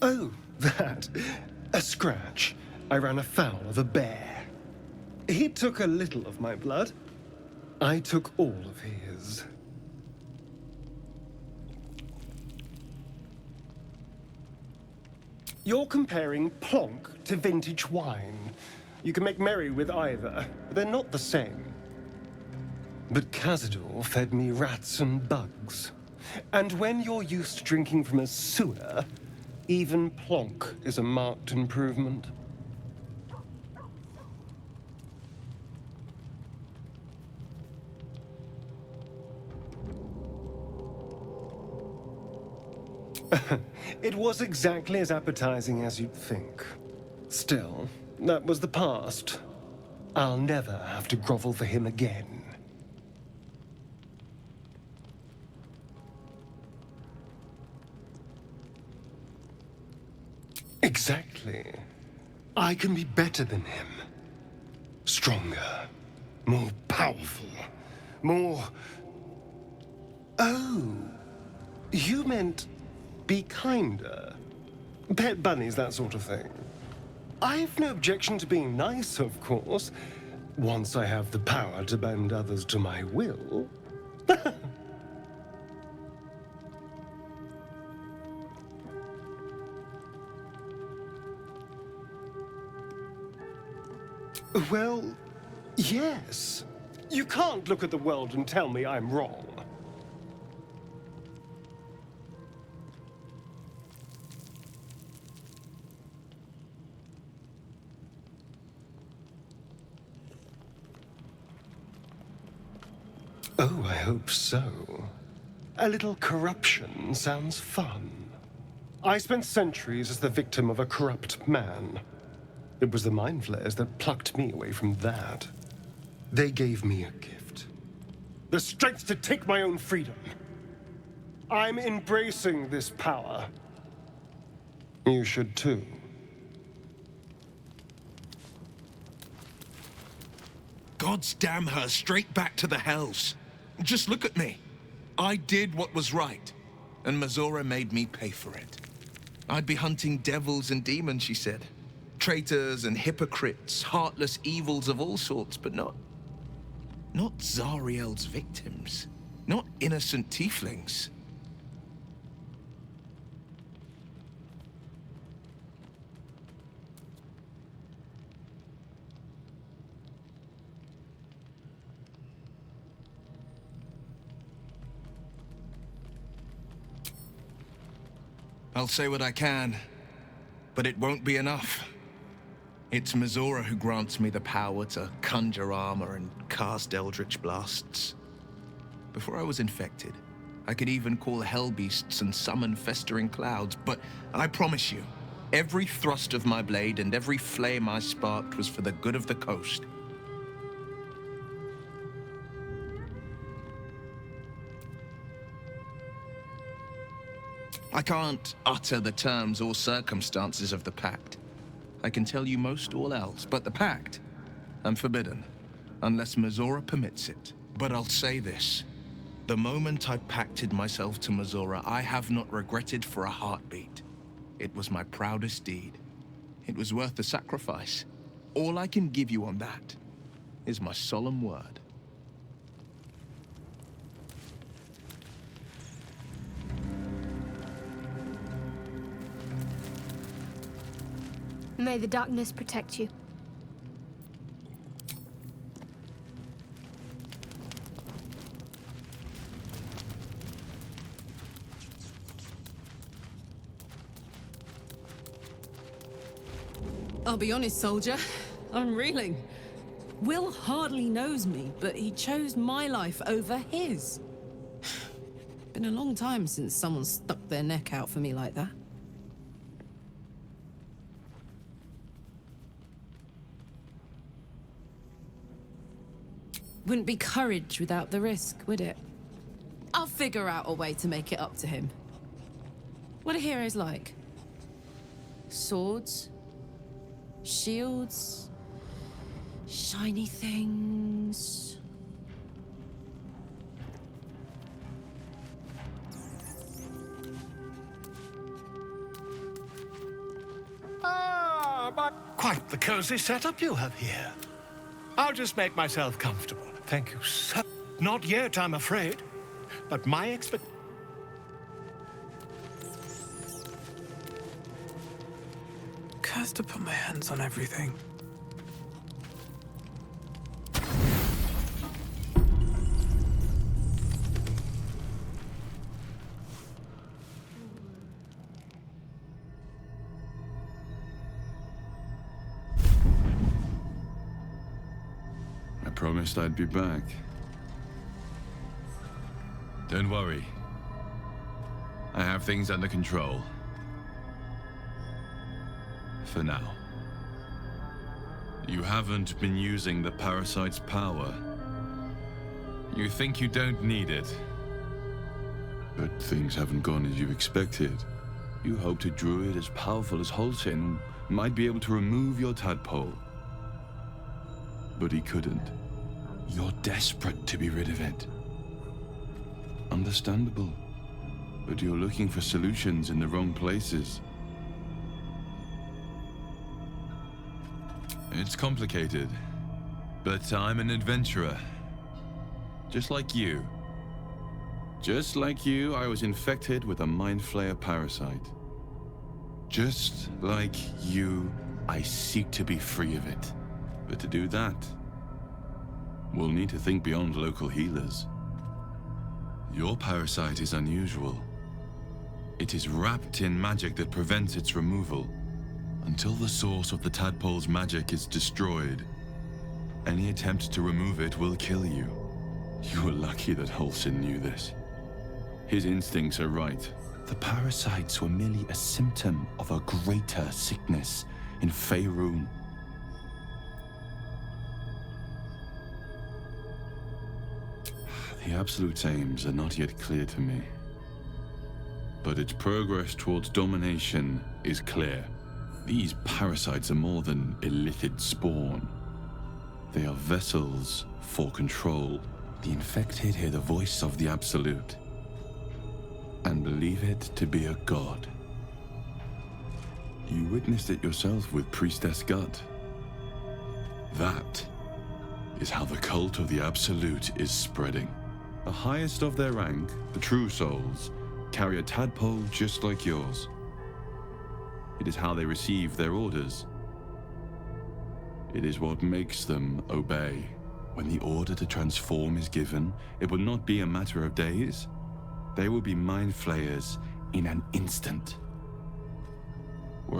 Speaker 13: Oh, that. A scratch. I ran afoul of a bear. He took a little of my blood. I took all of his. You're comparing plonk to vintage wine. You can make merry with either, but they're not the same. But Cazador fed me rats and bugs. And when you're used to drinking from a sewer, even plonk is a marked improvement. It was exactly as appetizing as you'd think. Still, that was the past. I'll never have to grovel for him again. Exactly. I can be better than him. Stronger. More powerful. More... Oh. You meant be kinder. Pet bunnies, that sort of thing. I've no objection to being nice, of course. Once I have the power to bend others to my will. Well, yes. You can't look at the world and tell me I'm wrong. Oh, I hope so. A little corruption sounds fun. I spent centuries as the victim of a corrupt man. It was the mind flayers that plucked me away from that. They gave me a gift. The strength to take my own freedom. I'm embracing this power. You should too.
Speaker 9: God's damn her, straight back to the hells. Just look at me. I did what was right, and Mizora made me pay for it. I'd be hunting devils and demons, she said. Traitors and hypocrites, heartless evils of all sorts, but not Zariel's victims. Not innocent tieflings. I'll say what I can, but it won't be enough. It's Mizora who grants me the power to conjure armor and cast eldritch blasts. Before I was infected, I could even call hell beasts and summon festering clouds, but I promise you, every thrust of my blade and every flame I sparked was for the good of the coast. I can't utter the terms or circumstances of the pact. I can tell you most all else, but the pact, I'm forbidden, unless Mizora permits it. But I'll say this. The moment I pacted myself to Mizora, I have not regretted for a heartbeat. It was my proudest deed. It was worth the sacrifice. All I can give you on that is my solemn word.
Speaker 16: May the darkness protect you.
Speaker 20: I'll be honest, soldier. I'm reeling. Wyll hardly knows me, but he chose my life over his. Been a long time since someone stuck their neck out for me like that. Wouldn't be courage without the risk, would it? I'll figure out a way to make it up to him. What are heroes like? Swords? Shields? Shiny things?
Speaker 1: But quite the cozy setup you have here. I'll just make myself comfortable. Thank you so... Not yet, I'm afraid. But my expect...
Speaker 3: Cursed to put my hands on everything.
Speaker 10: I promised I'd be back. Don't worry. I have things under control. For now. You haven't been using the parasite's power. You think you don't need it. But things haven't gone as you expected. You hoped a druid as powerful as Halsin might be able to remove your tadpole. But he couldn't. You're desperate to be rid of it. Understandable. But you're looking for solutions in the wrong places. It's complicated, but I'm an adventurer. Just like you. Just like you, I was infected with a Mind Flayer parasite. Just like you, I seek to be free of it. But to do that, we'll need to think beyond local healers. Your parasite is unusual. It is wrapped in magic that prevents its removal. Until the source of the tadpole's magic is destroyed, any attempt to remove it will kill you. You were lucky that Halsin knew this. His instincts are right. The parasites were merely a symptom of a greater sickness in Faerun. The Absolute's aims are not yet clear to me. But its progress towards domination is clear. These parasites are more than illithid spawn. They are vessels for control. The infected hear the voice of the Absolute and believe it to be a god. You witnessed it yourself with Priestess Gut. That is how the cult of the Absolute is spreading. The highest of their rank, the True Souls, carry a tadpole just like yours. It is how they receive their orders. It is what makes them obey. When the order to transform is given, it will not be a matter of days. They will be mind flayers in an instant.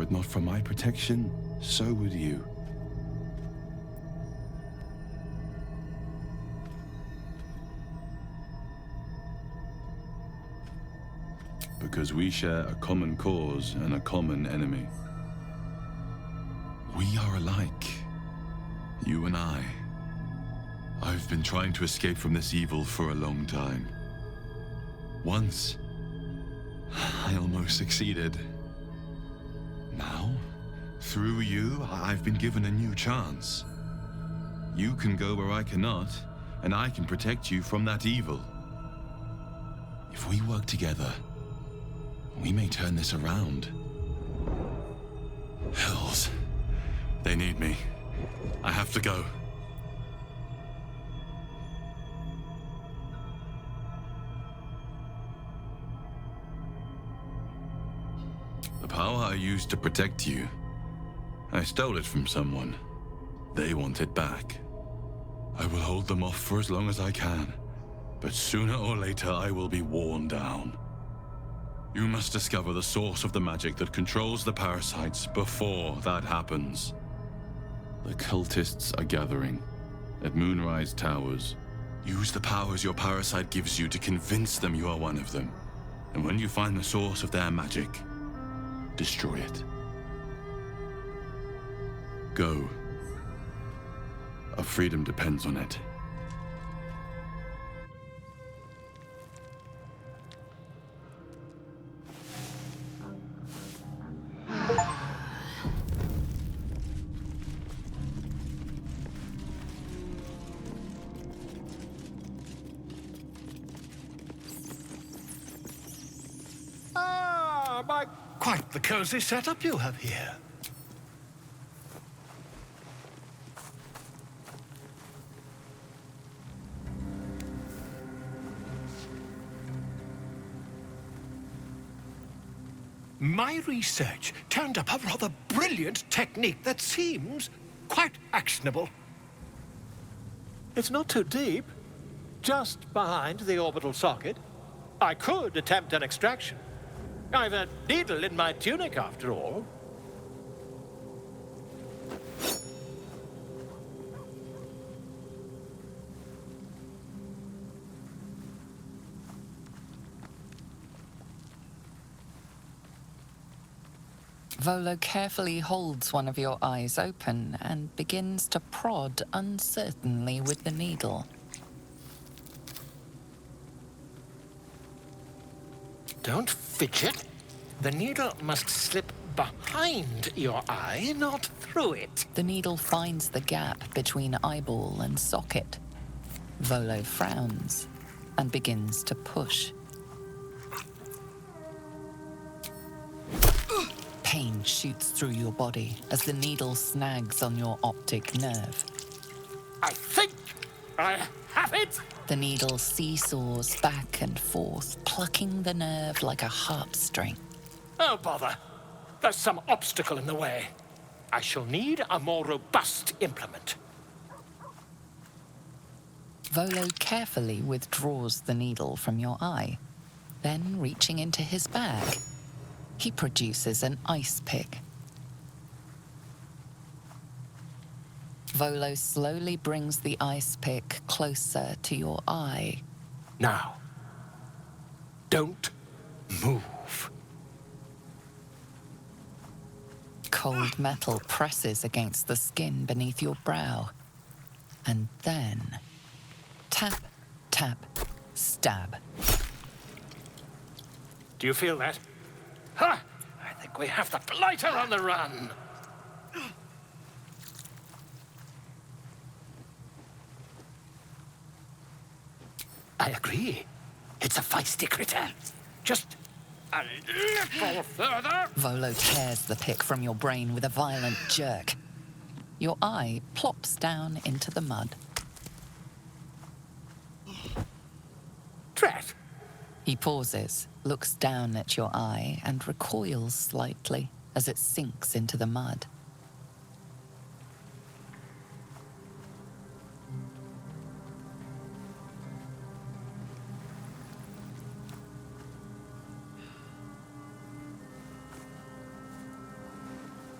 Speaker 10: it not for my protection, so would you. Because we share a common cause and a common enemy. We are alike, you and I. I've been trying to escape from this evil for a long time. Once, I almost succeeded. Now, through you, I've been given a new chance. You can go where I cannot, and I can protect you from that evil. If we work together, we may turn this around. Hells. They need me. I have to go. The power I used to protect you, I stole it from someone. They want it back. I will hold them off for as long as I can, but sooner or later I will be worn down. You must discover the source of the magic that controls the parasites before that happens. The cultists are gathering at Moonrise Towers. Use the powers your parasite gives you to convince them you are one of them. And when you find the source of their magic, destroy it. Go. Our freedom depends on it.
Speaker 1: Quite the cozy setup you have here. My research turned up a rather brilliant technique that seems quite actionable. It's not too deep, just behind the orbital socket. I could attempt an extraction. I've a needle in my tunic, after all.
Speaker 6: Volo carefully holds one of your eyes open and begins to prod uncertainly with the needle.
Speaker 1: Don't fidget. The needle must slip behind your eye, not through it.
Speaker 6: The needle finds the gap between eyeball and socket. Volo frowns and begins to push. Pain shoots through your body as the needle snags on your optic nerve.
Speaker 1: I think I have it!
Speaker 6: The needle seesaws back and forth, plucking the nerve like a harp string.
Speaker 1: Oh, bother. There's some obstacle in the way. I shall need a more robust implement.
Speaker 6: Volo carefully withdraws the needle from your eye. Then, reaching into his bag, he produces an ice pick. Volo slowly brings the ice pick closer to your eye.
Speaker 1: Now, don't move.
Speaker 6: Cold metal presses against the skin beneath your brow. And then, tap, tap, stab.
Speaker 1: Do you feel that? Ha! I think we have the blighter on the run. I agree. It's a feisty critter. Just a little further.
Speaker 6: Volo tears the pick from your brain with a violent jerk. Your eye plops down into the mud.
Speaker 1: Drat.
Speaker 6: He pauses, looks down at your eye, and recoils slightly as it sinks into the mud.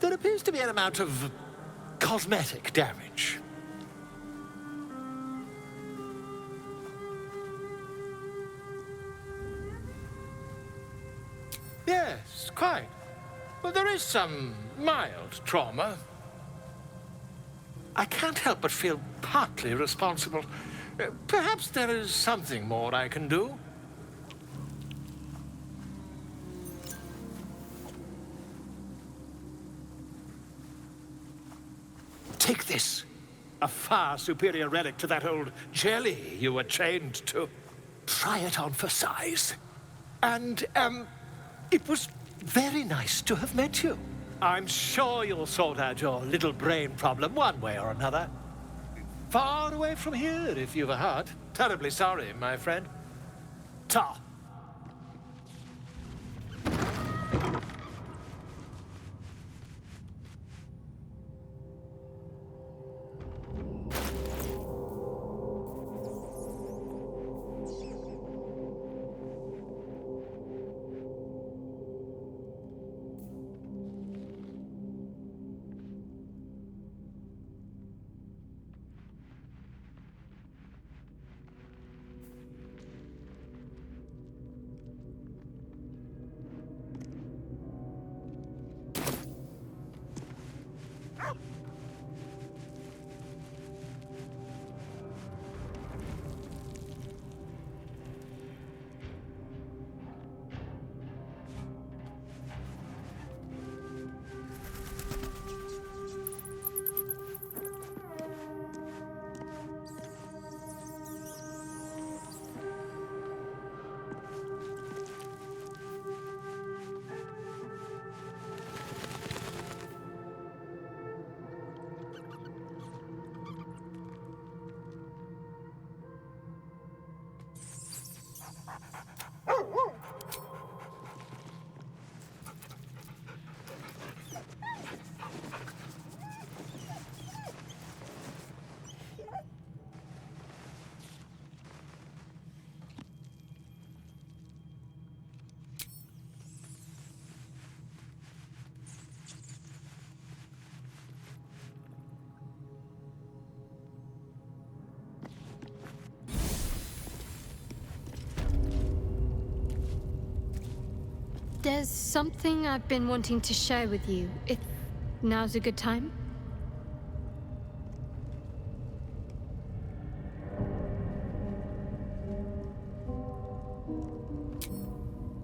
Speaker 1: There appears to be an amount of cosmetic damage. Yes, quite. But there is some mild trauma. I can't help but feel partly responsible. Perhaps there is something more I can do. Take this. A far superior relic to that old jelly you were chained to. Try it on for size. And, it was very nice to have met you. I'm sure you'll sort out your little brain problem one way or another. Far away from here, if you've a heart. Terribly sorry, my friend. Ta.
Speaker 16: There's something I've been wanting to share with you, if now's a good time.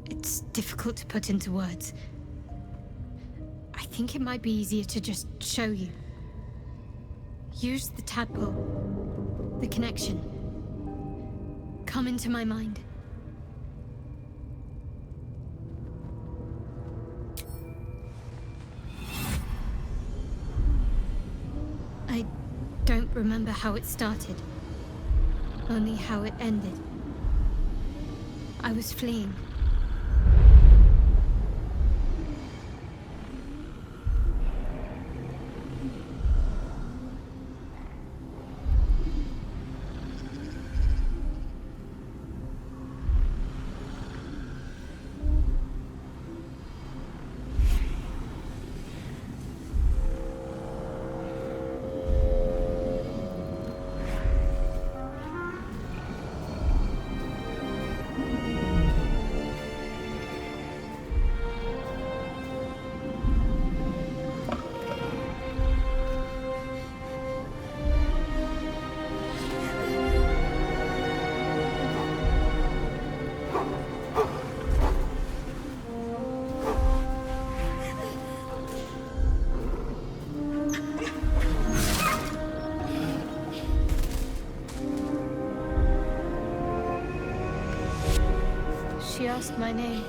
Speaker 16: It's difficult to put into words. I think it might be easier to just show you. Use the tadpole, the connection. Come into my mind. I don't remember how it started, only how it ended. I was fleeing. She asked my name.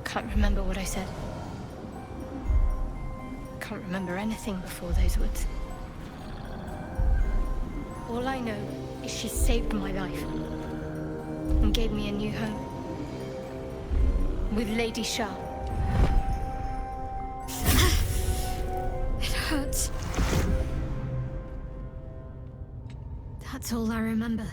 Speaker 16: Can't remember what I said. Can't remember anything before those words. All I know is she saved my life and gave me a new home with Lady Shah. It hurts. That's all I remember.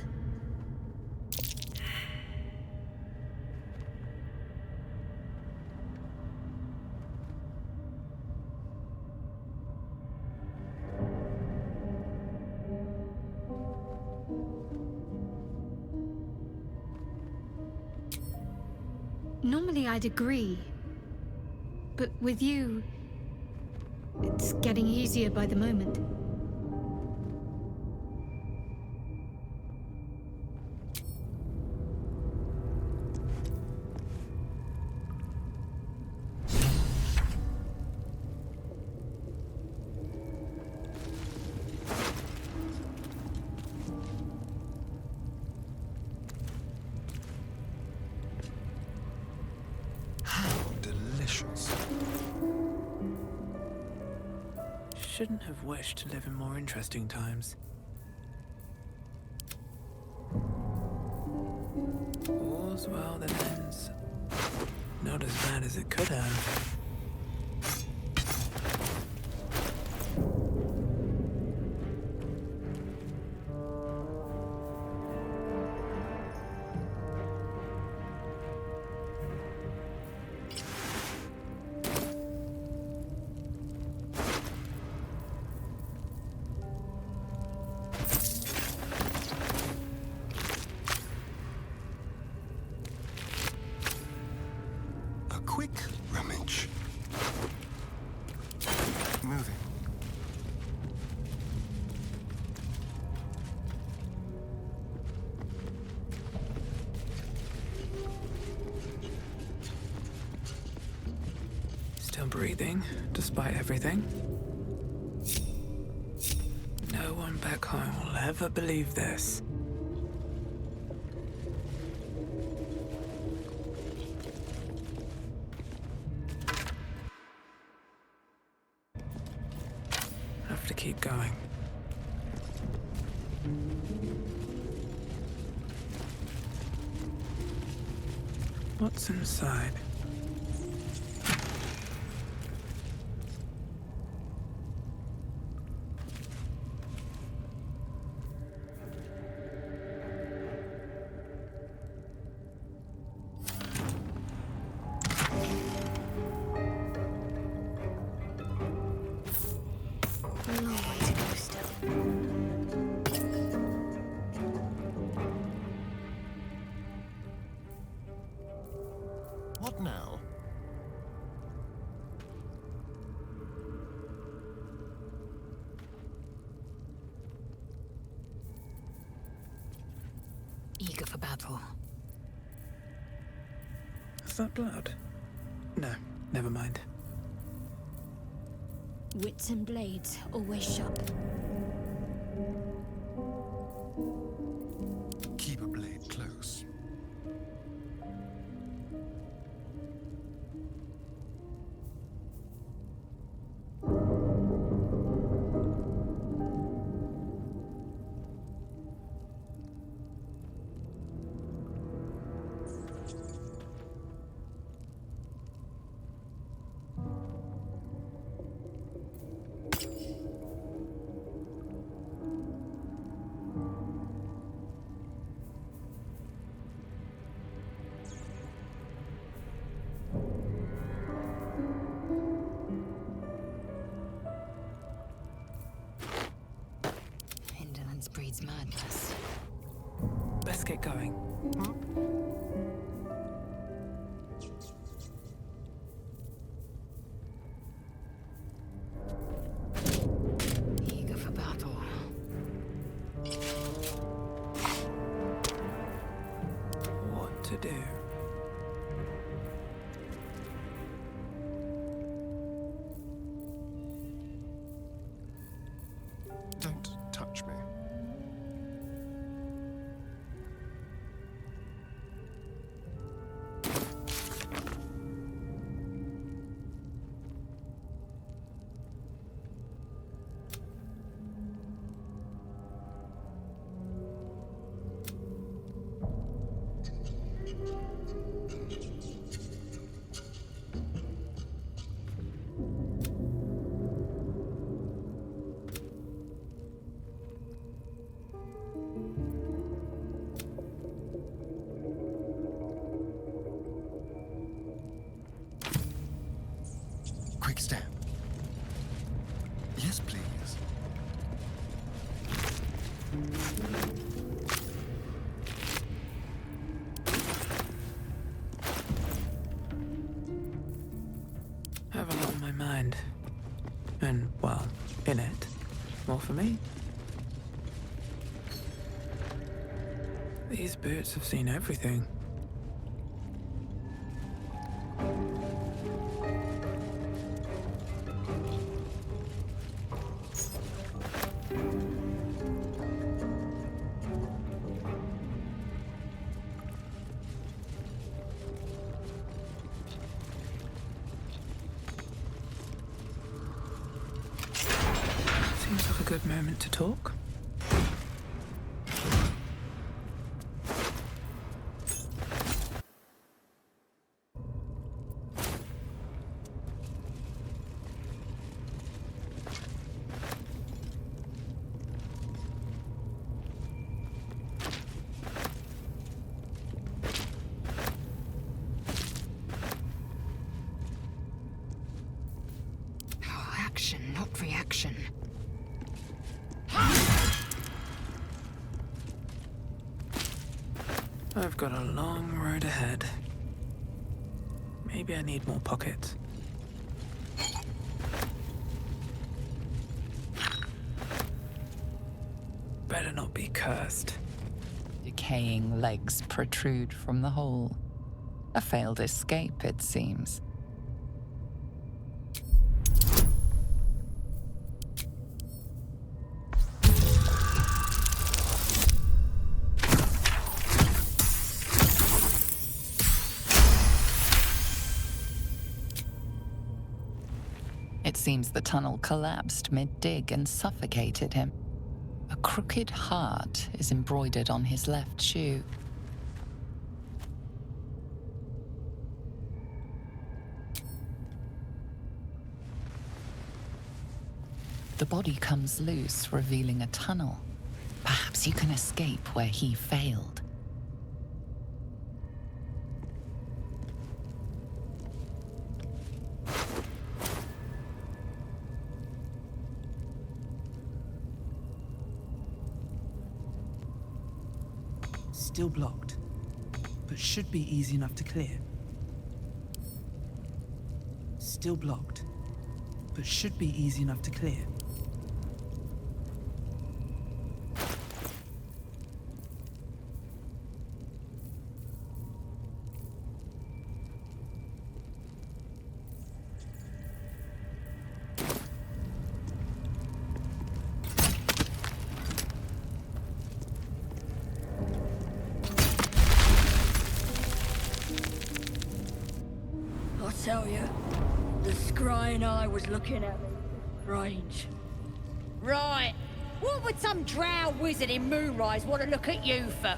Speaker 16: Normally I'd agree. But with you, it's getting easier by the moment.
Speaker 3: Shouldn't have wished to live in more interesting times. All's well that ends. Not as bad as it could have. Breathing, despite everything. No one back home will ever believe this. Have to keep going. What's inside?
Speaker 13: What now?
Speaker 20: Eager for battle.
Speaker 3: Is that blood? No, never mind.
Speaker 11: Wits and blades always sharp.
Speaker 13: Keep a blade close.
Speaker 20: Breeds madness.
Speaker 3: Let's get going.
Speaker 20: Eager for battle.
Speaker 3: What to do?
Speaker 13: Don't touch me. Quick step. Yes, please.
Speaker 3: mind. And, well, in it. More for me. These boots have seen everything. Seems like a good moment to talk.
Speaker 8: Action, not reaction.
Speaker 3: I've got a long road ahead. Maybe I need more pockets. Better not be cursed.
Speaker 6: Decaying legs protrude from the hole. A failed escape, it seems. It seems the tunnel collapsed mid-dig and suffocated him. A crooked heart is embroidered on his left shoe. The body comes loose, revealing a tunnel. Perhaps you can escape where he failed.
Speaker 3: Still blocked, but should be easy enough to clear. Still blocked, but should be easy enough to clear.
Speaker 7: Tell you, the scrying eye was looking at me. Range. Right. What would some drow wizard in Moonrise want to look at you for?